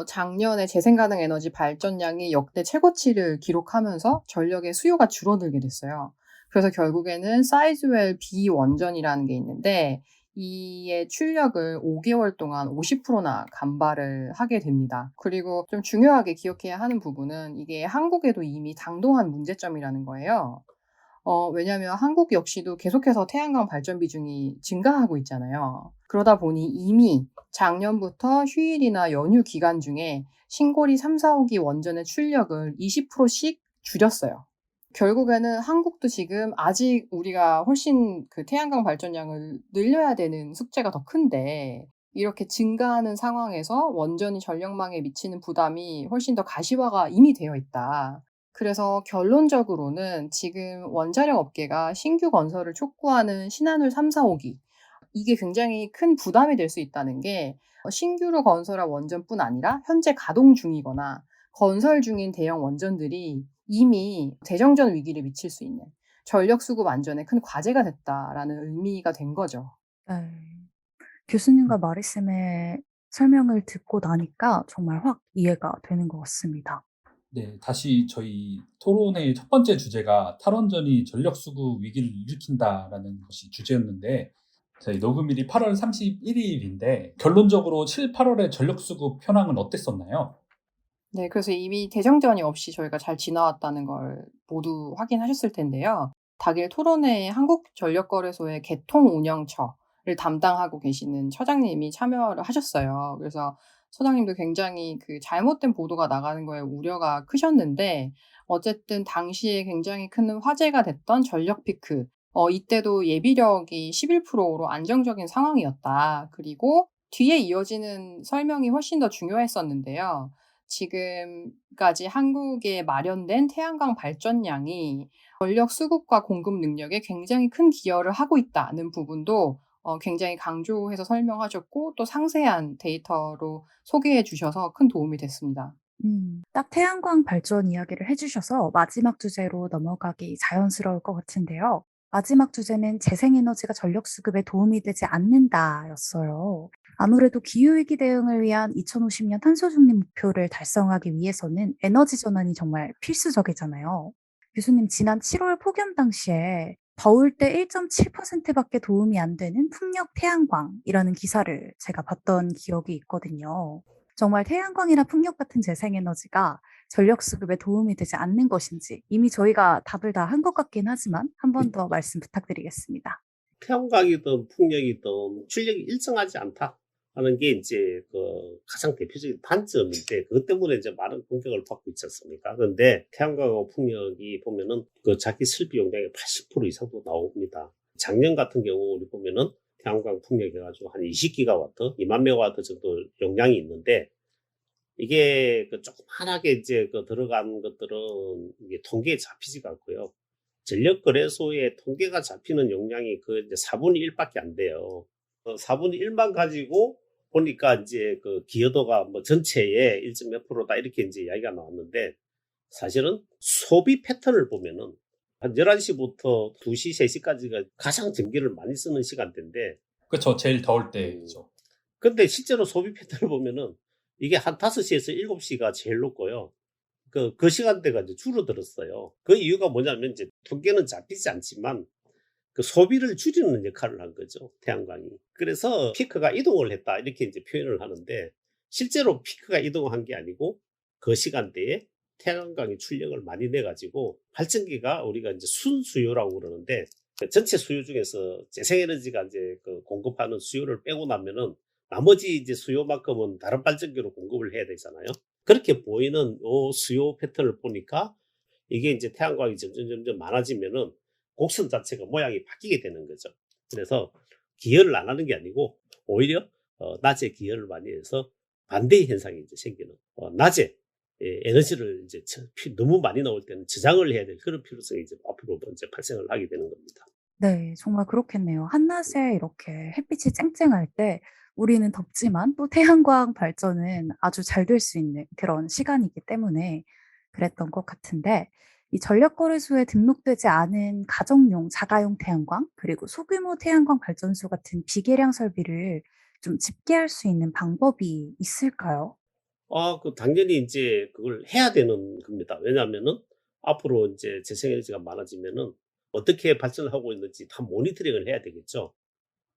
작년에 재생가능 에너지 발전량이 역대 최고치를 기록하면서 전력의 수요가 줄어들게 됐어요. 그래서 결국에는 사이즈웰 B 원전이라는 게 있는데 이의 출력을 5개월 동안 50%나 감발을 하게 됩니다. 그리고 좀 중요하게 기억해야 하는 부분은 이게 한국에도 이미 당도한 문제점이라는 거예요. 왜냐하면 한국 역시도 계속해서 태양광 발전 비중이 증가하고 있잖아요. 그러다 보니 이미 작년부터 휴일이나 연휴 기간 중에 신고리 3, 4호기 원전의 출력을 20%씩 줄였어요. 결국에는 한국도 지금 아직 우리가 훨씬 그 태양광 발전량을 늘려야 되는 숙제가 더 큰데 이렇게 증가하는 상황에서 원전이 전력망에 미치는 부담이 훨씬 더 가시화가 이미 되어 있다. 그래서 결론적으로는 지금 원자력 업계가 신규 건설을 촉구하는 신한울 3, 4호기 이게 굉장히 큰 부담이 될 수 있다는 게 신규로 건설한 원전뿐 아니라 현재 가동 중이거나 건설 중인 대형 원전들이 이미 대정전 위기를 미칠 수 있는 전력 수급 안전에 큰 과제가 됐다라는 의미가 된 거죠. 네. 교수님과 마리쌤의 설명을 듣고 나니까 정말 확 이해가 되는 것 같습니다. 네, 다시 저희 토론의 첫 번째 주제가 탈원전이 전력 수급 위기를 일으킨다라는 것이 주제였는데 저희 녹음일이 8월 31일인데 결론적으로 7, 8월의 전력 수급 현황은 어땠었나요? 네, 그래서 이미 대정전이 없이 저희가 잘 지나왔다는 걸 모두 확인하셨을 텐데요. 당일 토론회에 한국전력거래소의 개통운영처를 담당하고 계시는 처장님이 참여를 하셨어요. 그래서 처장님도 굉장히 그 잘못된 보도가 나가는 거에 우려가 크셨는데 어쨌든 당시에 굉장히 큰 화제가 됐던 전력 피크, 이때도 예비력이 11%로 안정적인 상황이었다. 그리고 뒤에 이어지는 설명이 훨씬 더 중요했었는데요. 지금까지 한국에 마련된 태양광 발전량이 전력 수급과 공급 능력에 굉장히 큰 기여를 하고 있다는 부분도 굉장히 강조해서 설명하셨고 또 상세한 데이터로 소개해 주셔서 큰 도움이 됐습니다. 딱 태양광 발전 이야기를 해주셔서 마지막 주제로 넘어가기 자연스러울 것 같은데요. 마지막 주제는 재생에너지가 전력 수급에 도움이 되지 않는다였어요. 아무래도 기후위기 대응을 위한 2050년 탄소 중립 목표를 달성하기 위해서는 에너지 전환이 정말 필수적이잖아요. 교수님, 지난 7월 폭염 당시에 더울 때 1.7%밖에 도움이 안 되는 풍력 태양광이라는 기사를 제가 봤던 기억이 있거든요. 정말 태양광이나 풍력 같은 재생에너지가 전력 수급에 도움이 되지 않는 것인지 이미 저희가 답을 다 한 것 같긴 하지만 한 번 더 말씀 부탁드리겠습니다. 태양광이든 풍력이든 출력이 일정하지 않다 하는 게 이제 그 가장 대표적인 단점인데 그것 때문에 이제 많은 공격을 받고 있지 않습니까? 그런데 태양광하고 풍력이 보면은 그 자기 설비 용량의 80% 이상도 나옵니다. 작년 같은 경우 우리 보면은 태양광 풍력 해가지고 한 20기가와트, 2만 메가와트 정도 용량이 있는데 이게 그 조그만하게 이제 그 들어간 것들은 이게 통계에 잡히지가 않고요. 전력거래소에 통계가 잡히는 용량이 그 이제 4분의 1밖에 안 돼요. 4분의 1만 가지고 보니까 이제 그 기여도가 뭐 전체의 1. 몇 프로다 이렇게 이제 이야기가 나왔는데 사실은 소비 패턴을 보면은 한 11시부터 2시, 3시까지가 가장 전기를 많이 쓰는 시간대인데 그렇죠. 제일 더울 때죠. 근데 실제로 소비 패턴을 보면은 이게 한 5시에서 7시가 제일 높고요. 그 시간대가 이제 줄어들었어요. 그 이유가 뭐냐면 이제 통계는 잡히지 않지만 그 소비를 줄이는 역할을 한 거죠. 태양광이. 그래서 피크가 이동을 했다. 이렇게 이제 표현을 하는데 실제로 피크가 이동한 게 아니고 그 시간대에 태양광이 출력을 많이 내가지고 발전기가 우리가 이제 순수요라고 그러는데 그 전체 수요 중에서 재생에너지가 이제 그 공급하는 수요를 빼고 나면은 나머지 이제 수요만큼은 다른 발전기로 공급을 해야 되잖아요. 그렇게 보이는 요 수요 패턴을 보니까 이게 이제 태양광이 점점 많아지면은 곡선 자체가 모양이 바뀌게 되는 거죠. 그래서 기여를 안 하는 게 아니고 오히려 낮에 기여를 많이 해서 반대의 현상이 이제 생기는 낮에 에너지를 이제 너무 많이 나올 때는 저장을 해야 될 그런 필요성이 이제 앞으로 이제 발생을 하게 되는 겁니다. 네, 정말 그렇겠네요. 한낮에 이렇게 햇빛이 쨍쨍할 때 우리는 덥지만 또 태양광 발전은 아주 잘 될 수 있는 그런 시간이기 때문에 그랬던 것 같은데 이 전력거래소에 등록되지 않은 가정용, 자가용 태양광, 그리고 소규모 태양광 발전소 같은 비계량 설비를 좀 집계할 수 있는 방법이 있을까요? 그 당연히 이제 그걸 해야 되는 겁니다. 왜냐하면은 앞으로 이제 재생에너지가 많아지면은 어떻게 발전하고 있는지 다 모니터링을 해야 되겠죠.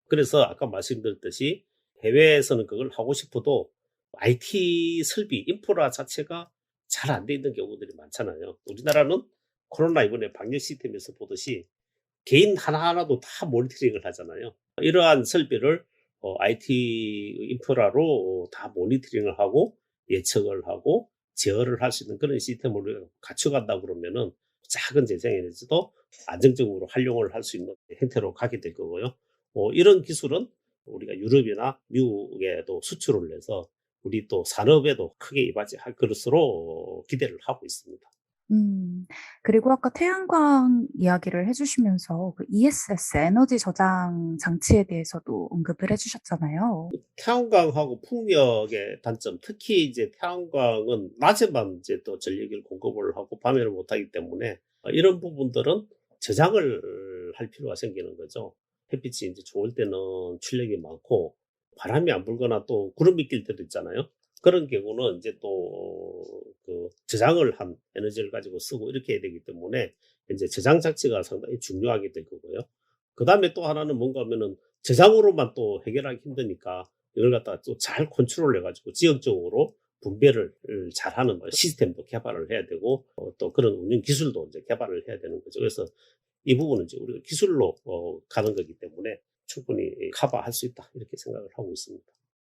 그래서 아까 말씀드렸듯이 해외에서는 그걸 하고 싶어도 IT 설비, 인프라 자체가 잘 안 돼 있는 경우들이 많잖아요. 우리나라는 코로나 이번에 방역 시스템에서 보듯이 개인 하나하나도 다 모니터링을 하잖아요. 이러한 설비를 IT 인프라로 다 모니터링을 하고 예측을 하고 제어를 할 수 있는 그런 시스템을 갖춰간다 그러면은 작은 재생에너지도 안정적으로 활용을 할 수 있는 형태로 가게 될 거고요. 이런 기술은 우리가 유럽이나 미국에도 수출을 해서 우리 또 산업에도 크게 이바지할 것으로 기대를 하고 있습니다. 그리고 아까 태양광 이야기를 해주시면서 그 ESS 에너지 저장 장치에 대해서도 언급을 해주셨잖아요. 태양광하고 풍력의 단점, 특히 이제 태양광은 낮에만 이제 또 전력을 공급을 하고 밤에는 못하기 때문에 이런 부분들은 저장을 할 필요가 생기는 거죠. 햇빛이 이제 좋을 때는 출력이 많고 바람이 안 불거나 또 구름이 낄 때도 있잖아요. 그런 경우는 이제 또 그 저장을 한 에너지를 가지고 쓰고 이렇게 해야 되기 때문에 이제 저장 장치가 상당히 중요하게 될 거고요. 그 다음에 또 하나는 뭔가 하면은 저장으로만 또 해결하기 힘드니까 이걸 갖다가 또 잘 컨트롤 해가지고 지역적으로 분배를 잘하는 시스템도 개발을 해야 되고 또 그런 운영 기술도 이제 개발을 해야 되는 거죠. 그래서 이 부분은 이제 우리가 기술로 가는 거기 때문에 충분히 커버할 수 있다 이렇게 생각을 하고 있습니다.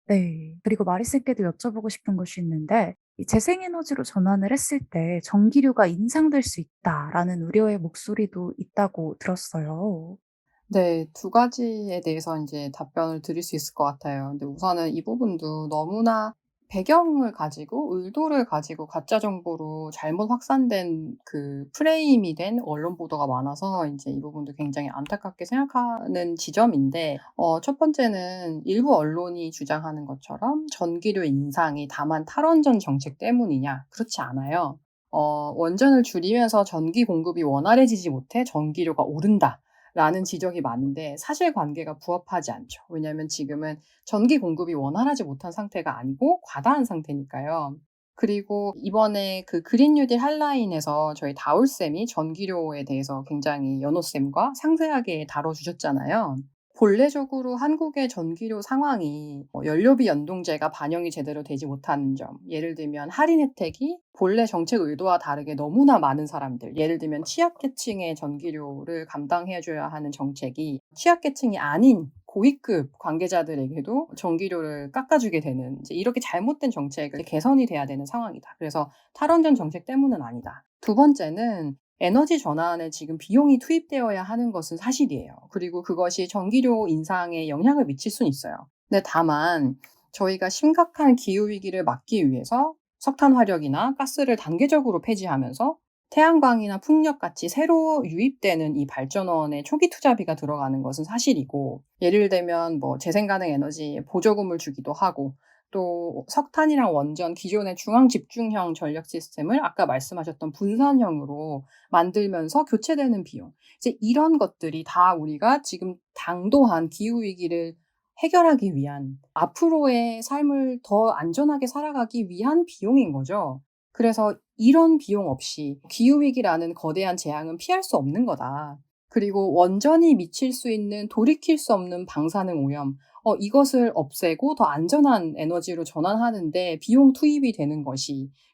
네. 그리고 마리쌤께도 여쭤보고 싶은 것이 있는데 이 재생에너지로 전환을 했을 때 전기료가 인상될 수 있다라는 우려의 목소리도 있다고 들었어요. 네. 두 가지에 대해서 인제 답변을 드릴 수 있을 것 같아요. 근데 우선은 이 부분도 너무나 배경을 가지고 의도를 가지고 가짜 정보로 잘못 확산된 그 프레임이 된 언론 보도가 많아서 인제 이 부분도 굉장히 안타깝게 생각하는 지점인데 첫 번째는 일부 언론이 주장하는 것처럼 전기료 인상이 다만 탈원전 정책 때문이냐? 그렇지 않아요. 원전을 줄이면서 전기 공급이 원활해지지 못해 전기료가 오른다라는 지적이 많은데 사실관계가 부합하지 않죠. 왜냐하면 지금은 전기 공급이 원활하지 못한 상태가 아니고 과다한 상태니까요. 그리고 이번에 그 그린 뉴딜 한라인에서 저희 다울쌤이 전기료에 대해서 굉장히 연호쌤과 상세하게 다뤄주셨잖아요. 본래적으로 한국의 전기료 상황이 연료비 연동제가 반영이 제대로 되지 못하는 점, 예를 들면 할인 혜택이 본래 정책 의도와 다르게 너무나 많은 사람들, 예를 들면 취약계층의 전기료를 감당해 줘야 하는 정책이 취약계층이 아닌 고위급 관계자들에게도 전기료를 깎아주게 되는 이제 이렇게 잘못된 정책을 개선이 돼야 되는 상황이다. 그래서 탈원전 정책 때문은 아니다. 두 번째는 에너지 전환에 지금 비용이 투입되어야 하는 것은 사실이에요. 그리고 그것이 전기료 인상에 영향을 미칠 수는 있어요. 근데 다만 저희가 심각한 기후위기를 막기 위해서 석탄 화력이나 가스를 단계적으로 폐지하면서 태양광이나 풍력같이 새로 유입되는 이 발전원에 초기 투자비가 들어가는 것은 사실이고, 예를 들면 뭐 재생가능 에너지에 보조금을 주기도 하고, 또 석탄이랑 원전 기존의 중앙 집중형 전력 시스템을 아까 말씀하셨던 분산형으로 만들면서 교체되는 비용. 이제 이런 것들이 다 우리가 지금 당도한 기후위기를 해결하기 위한 앞으로의 삶을 더 안전하게 살아가기 위한 비용인 거죠. 그래서 이런 비용 없이 기후위기라는 거대한 재앙은 피할 수 없는 거다. 그리고 원전이 미칠 수 있는 돌이킬 수 없는 방사능 오염, 이것을 없애고 더 안전한 에너지로 전환하는데 비용 투입이 되는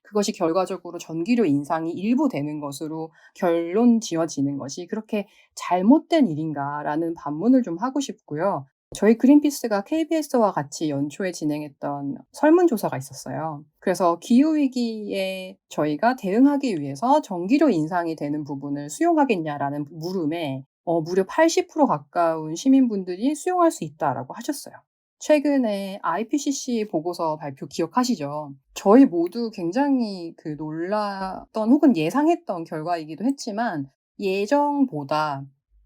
그것이 결과적으로 전기료 인상이 일부 되는 것으로 결론 지어지는 것이 그렇게 잘못된 일인가라는 반문을 좀 하고 싶고요. 저희 그린피스가 KBS와 같이 연초에 진행했던 설문조사가 있었어요. 그래서 기후위기에 저희가 대응하기 위해서 전기료 인상이 되는 부분을 수용하겠냐라는 물음에 무려 80% 가까운 시민분들이 수용할 수 있다라고 하셨어요. 최근에 IPCC 보고서 발표 기억하시죠? 저희 모두 굉장히 놀랐던 혹은 예상했던 결과이기도 했지만 예정보다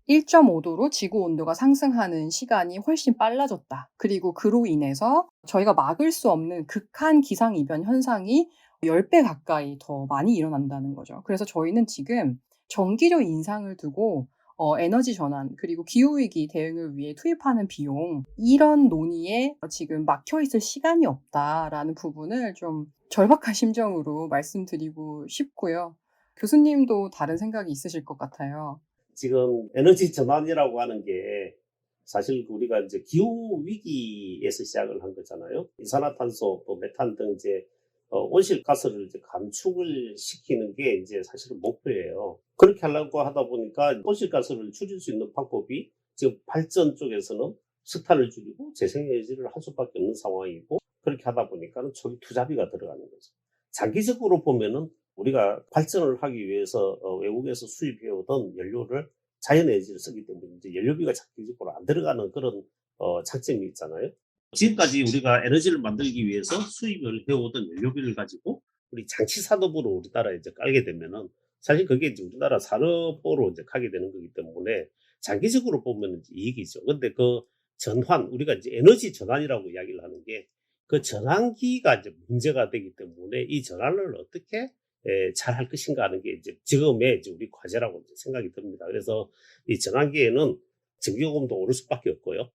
1.5도로 지구 온도가 상승하는 시간이 훨씬 빨라졌다. 그리고 그로 인해서 저희가 막을 수 없는 극한 기상이변 현상이 10배 가까이 더 많이 일어난다는 거죠. 그래서 저희는 지금 전기료 인상을 두고 에너지 전환 그리고 기후위기 대응을 위해 투입하는 비용 이런 논의에 지금 막혀있을 시간이 없다라는 부분을 좀 절박한 심정으로 말씀드리고 싶고요. 교수님도 다른 생각이 있으실 것 같아요. 지금 에너지 전환이라고 하는 게 사실 우리가 이제 기후 위기에서 시작을 한 거잖아요. 이산화탄소, 또 메탄 등 이제 온실가스를 이제 감축을 시키는 게 이제 사실은 목표예요. 그렇게 하려고 하다 보니까 온실가스를 줄일 수 있는 방법이 지금 발전 쪽에서는 석탄을 줄이고 재생에너지를 할 수밖에 없는 상황이고, 그렇게 하다 보니까는 초기 투자비가 들어가는 거죠. 장기적으로 보면은 우리가 발전을 하기 위해서 외국에서 수입해오던 연료를 자연에너지를 쓰기 때문에 이제 연료비가 장기적으로 안 들어가는 그런 장점이 있잖아요. 지금까지 우리가 에너지를 만들기 위해서 수입을 해오던 연료비를 가지고 우리 장치 산업으로 우리나라에 이제 깔게 되면은 사실 그게 이제 우리나라 산업으로 이제 가게 되는 거기 때문에 장기적으로 보면 이제 이익이죠. 근데 그 전환, 우리가 이제 에너지 전환이라고 이야기를 하는 게 그 전환기가 이제 문제가 되기 때문에 이 전환을 어떻게 잘 할 것인가 하는 게 이제 지금의 이제 우리 과제라고 이제 생각이 듭니다. 그래서 이 전환기에는 전기요금도 오를 수밖에 없고요.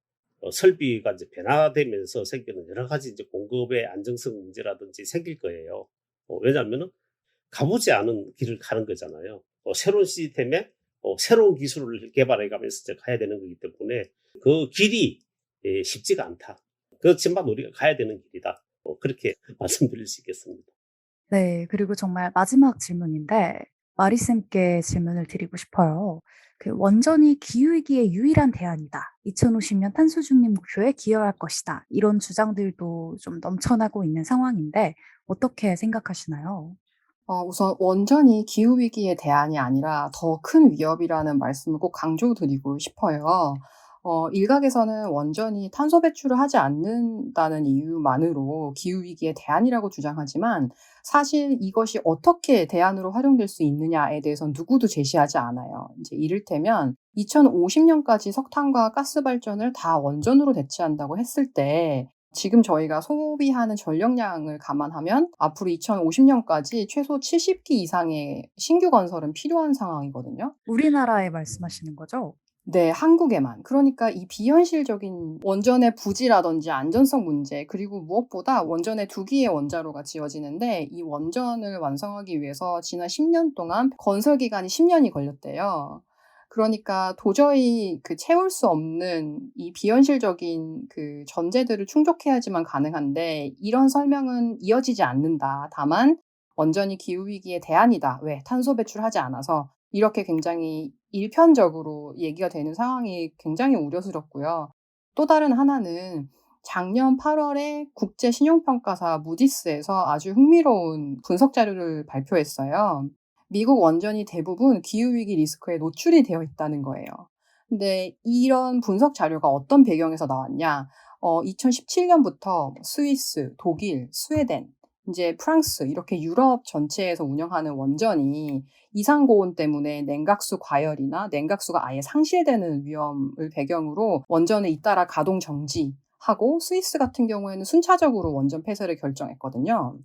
설비가 이제 변화되면서 생기는 여러 가지 이제 공급의 안정성 문제라든지 생길 거예요. 왜냐하면은 가보지 않은 길을 가는 거잖아요. 새로운 시스템에 새로운 기술을 개발해 가면서 이제 가야 되는 거기 때문에 그 길이 쉽지가 않다. 그렇지만 우리가 가야 되는 길이다. 그렇게 말씀드릴 수 있겠습니다. 네. 그리고 정말 마지막 질문인데 마리쌤께 질문을 드리고 싶어요. 원전이 기후위기의 유일한 대안이다. 2050년 탄소 중립 목표에 기여할 것이다. 이런 주장들도 좀 넘쳐나고 있는 상황인데 어떻게 생각하시나요? 우선 원전이 기후위기의 대안이 아니라 더 큰 위협이라는 말씀을 꼭 강조드리고 싶어요. 일각에서는 원전이 탄소 배출을 하지 않는다는 이유만으로 기후위기의 대안이라고 주장하지만 사실 이것이 어떻게 대안으로 활용될 수 있느냐에 대해서는 누구도 제시하지 않아요. 이제 이를테면 2050년까지 석탄과 가스 발전을 다 원전으로 대체한다고 했을 때 지금 저희가 소비하는 전력량을 감안하면 앞으로 2050년까지 최소 70기 이상의 신규 건설은 필요한 상황이거든요. 우리나라에 말씀하시는 거죠? 네, 한국에만. 그러니까 이 비현실적인 원전의 부지라든지 안전성 문제, 그리고 무엇보다 원전에 2기의 원자로가 지어지는데 이 원전을 완성하기 위해서 지난 10년 동안 건설 기간이 10년이 걸렸대요. 그러니까 도저히 채울 수 없는 이 비현실적인 전제들을 충족해야지만 가능한데 이런 설명은 이어지지 않는다. 다만 원전이 기후위기의 대안이다. 왜? 탄소 배출하지 않아서. 이렇게 굉장히 일편적으로 얘기가 되는 상황이 굉장히 우려스럽고요. 또 다른 하나는 작년 8월에 국제 신용평가사 무디스에서 아주 흥미로운 분석 자료를 발표했어요. 미국 원전이 대부분 기후위기 리스크에 노출이 되어 있다는 거예요. 근데 이런 분석 자료가 어떤 배경에서 나왔냐? 2017년부터 스위스, 독일, 스웨덴, 이제 프랑스 이렇게 유럽 전체에서 운영하는 원전이 이상고온 때문에 냉각수 과열이나 냉각수가 아예 상실되는 위험을 배경으로 원전을 잇따라 가동 정지하고 스위스 같은 경우에는 순차적으로 원전 폐쇄를 결정했거든요.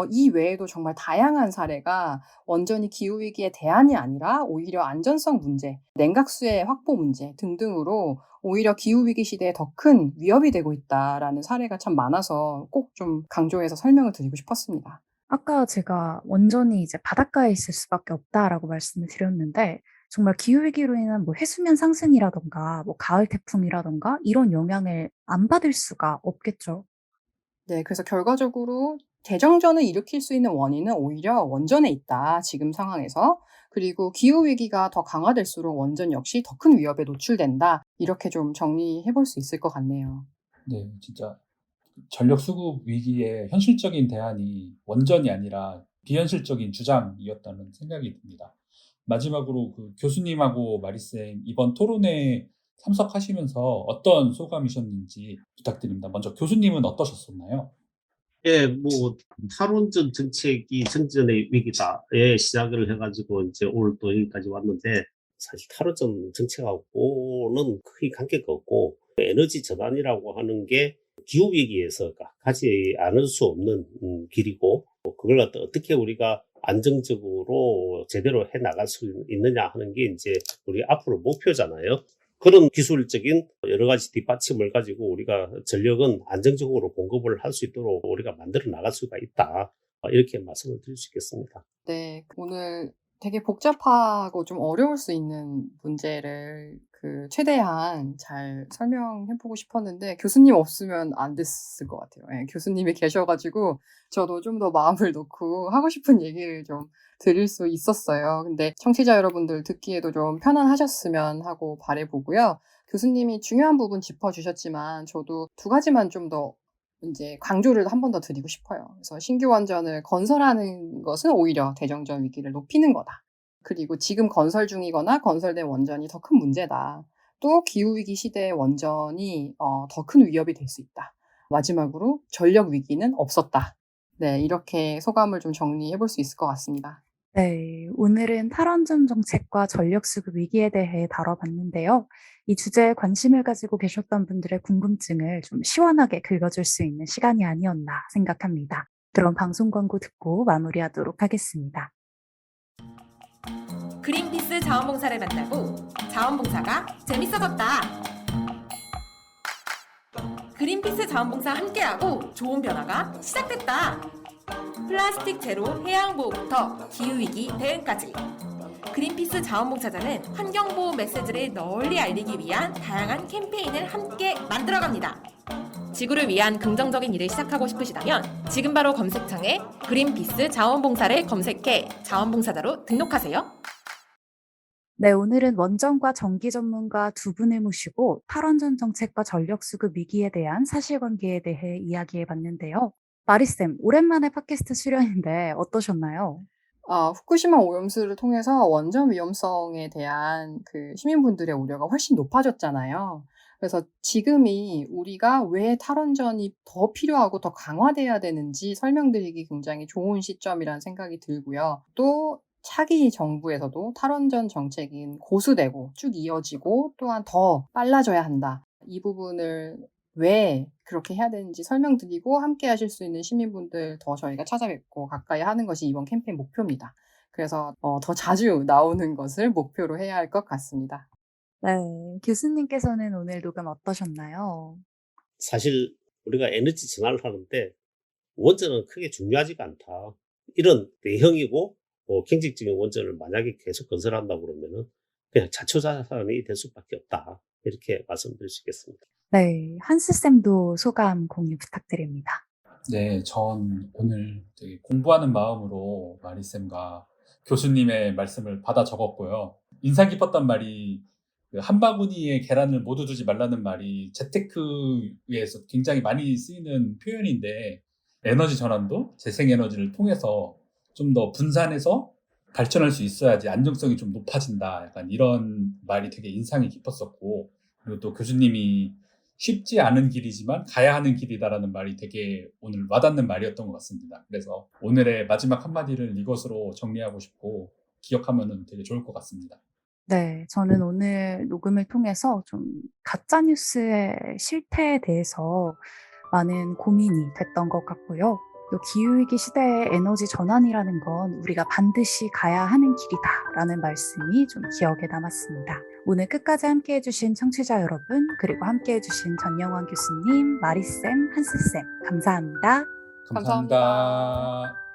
이 외에도 정말 다양한 사례가 원전이 기후위기의 대안이 아니라 오히려 안전성 문제, 냉각수의 확보 문제 등등으로 오히려 기후위기 시대에 더 큰 위협이 되고 있다라는 사례가 참 많아서 꼭 좀 강조해서 설명을 드리고 싶었습니다. 아까 제가 원전이 이제 바닷가에 있을 수밖에 없다라고 말씀을 드렸는데 정말 기후위기로 인한 뭐 해수면 상승이라던가 뭐 가을 태풍이라던가 이런 영향을 안 받을 수가 없겠죠. 네, 그래서 결과적으로 대정전을 일으킬 수 있는 원인은 오히려 원전에 있다, 지금 상황에서. 그리고 기후위기가 더 강화될수록 원전 역시 더 큰 위협에 노출된다. 이렇게 좀 정리해 볼 수 있을 것 같네요. 네, 진짜 전력 수급 위기의 현실적인 대안이 원전이 아니라 비현실적인 주장이었다는 생각이 듭니다. 마지막으로 그 교수님하고 마리쌤 이번 토론회에 참석하시면서 어떤 소감이셨는지 부탁드립니다. 먼저 교수님은 어떠셨었나요? 예, 뭐, 탈원전 정책이 정전의 위기다에 시작을 해가지고 이제 오늘 또 여기까지 왔는데, 사실 탈원전 정책하고는 크게 관계가 없고, 에너지 전환이라고 하는 게 기후위기에서 가지 않을 수 없는 길이고, 그걸 어떻게 우리가 안정적으로 제대로 해 나갈 수 있느냐 하는 게 이제 우리 앞으로 목표잖아요. 그런 기술적인 여러 가지 뒷받침을 가지고 우리가 전력은 안정적으로 공급을 할 수 있도록 우리가 만들어 나갈 수가 있다. 이렇게 말씀을 드릴 수 있겠습니다. 네, 오늘 되게 복잡하고 좀 어려울 수 있는 문제를 최대한 잘 설명해보고 싶었는데 교수님 없으면 안 됐을 것 같아요. 예, 교수님이 계셔가지고 저도 좀 더 마음을 놓고 하고 싶은 얘기를 좀 드릴 수 있었어요. 근데 청취자 여러분들 듣기에도 좀 편안하셨으면 하고 바라보고요. 교수님이 중요한 부분 짚어주셨지만 저도 두 가지만 좀 더 이제 강조를 한 번 더 드리고 싶어요. 그래서 신규 원전을 건설하는 것은 오히려 대정전 위기를 높이는 거다. 그리고 지금 건설 중이거나 건설된 원전이 더 큰 문제다. 또 기후위기 시대의 원전이 더 큰 위협이 될 수 있다. 마지막으로 전력 위기는 없었다. 네, 이렇게 소감을 좀 정리해 볼 수 있을 것 같습니다. 네, 오늘은 탈원전 정책과 전력 수급 위기에 대해 다뤄봤는데요. 이 주제에 관심을 가지고 계셨던 분들의 궁금증을 좀 시원하게 긁어줄 수 있는 시간이 아니었나 생각합니다. 그럼 방송 광고 듣고 마무리하도록 하겠습니다. 그린피스 자원봉사를 만나고 자원봉사가 재밌어졌다. 그린피스 자원봉사 함께하고 좋은 변화가 시작됐다. 플라스틱 제로 해양보호부터 기후위기 대응까지. 그린피스 자원봉사자는 환경보호 메시지를 널리 알리기 위한 다양한 캠페인을 함께 만들어갑니다. 지구를 위한 긍정적인 일을 시작하고 싶으시다면 지금 바로 검색창에 그린피스 자원봉사를 검색해 자원봉사자로 등록하세요. 네, 오늘은 원전과 전기 전문가 두 분을 모시고 탈원전 정책과 전력 수급 위기에 대한 사실관계에 대해 이야기해봤는데요. 마리쌤, 오랜만에 팟캐스트 출연인데 어떠셨나요? 후쿠시마 오염수를 통해서 원전 위험성에 대한 시민분들의 우려가 훨씬 높아졌잖아요. 그래서 지금이 우리가 왜 탈원전이 더 필요하고 더 강화돼야 되는지 설명드리기 굉장히 좋은 시점이라는 생각이 들고요. 또 차기 정부에서도 탈원전 정책이 고수되고 쭉 이어지고 또한 더 빨라져야 한다. 이 부분을 왜 그렇게 해야 되는지 설명드리고 함께 하실 수 있는 시민분들 더 저희가 찾아뵙고 가까이 하는 것이 이번 캠페인 목표입니다. 그래서 더 자주 나오는 것을 목표로 해야 할 것 같습니다. 네, 교수님께서는 오늘 녹음 어떠셨나요? 사실 우리가 에너지 전환을 하는데 원전은 크게 중요하지가 않다. 이런 대형이고 경직적인 원전을 만약에 계속 건설한다고 그러면은 그냥 자초자산이 될 수밖에 없다. 이렇게 말씀드릴 수 있겠습니다. 네, 한스쌤도 소감 공유 부탁드립니다. 네, 전 오늘 되게 공부하는 마음으로 마리쌤과 교수님의 말씀을 받아 적었고요. 인상 깊었던 말이 한 바구니에 계란을 모두 두지 말라는 말이 재테크에서 굉장히 많이 쓰이는 표현인데 에너지 전환도 재생에너지를 통해서 좀 더 분산해서 발전할 수 있어야지 안정성이 좀 높아진다. 약간 이런 말이 되게 인상이 깊었었고 그리고 또 교수님이 쉽지 않은 길이지만 가야 하는 길이다라는 말이 되게 오늘 와닿는 말이었던 것 같습니다. 그래서 오늘의 마지막 한마디를 이것으로 정리하고 싶고 기억하면 되게 좋을 것 같습니다. 네, 저는 오늘 녹음을 통해서 좀 가짜뉴스의 실태에 대해서 많은 고민이 됐던 것 같고요. 또 기후위기 시대의 에너지 전환이라는 건 우리가 반드시 가야 하는 길이다라는 말씀이 좀 기억에 남았습니다. 오늘 끝까지 함께 해주신 청취자 여러분, 그리고 함께 해주신 전영원 교수님, 마리쌤, 한스쌤, 감사합니다. 감사합니다.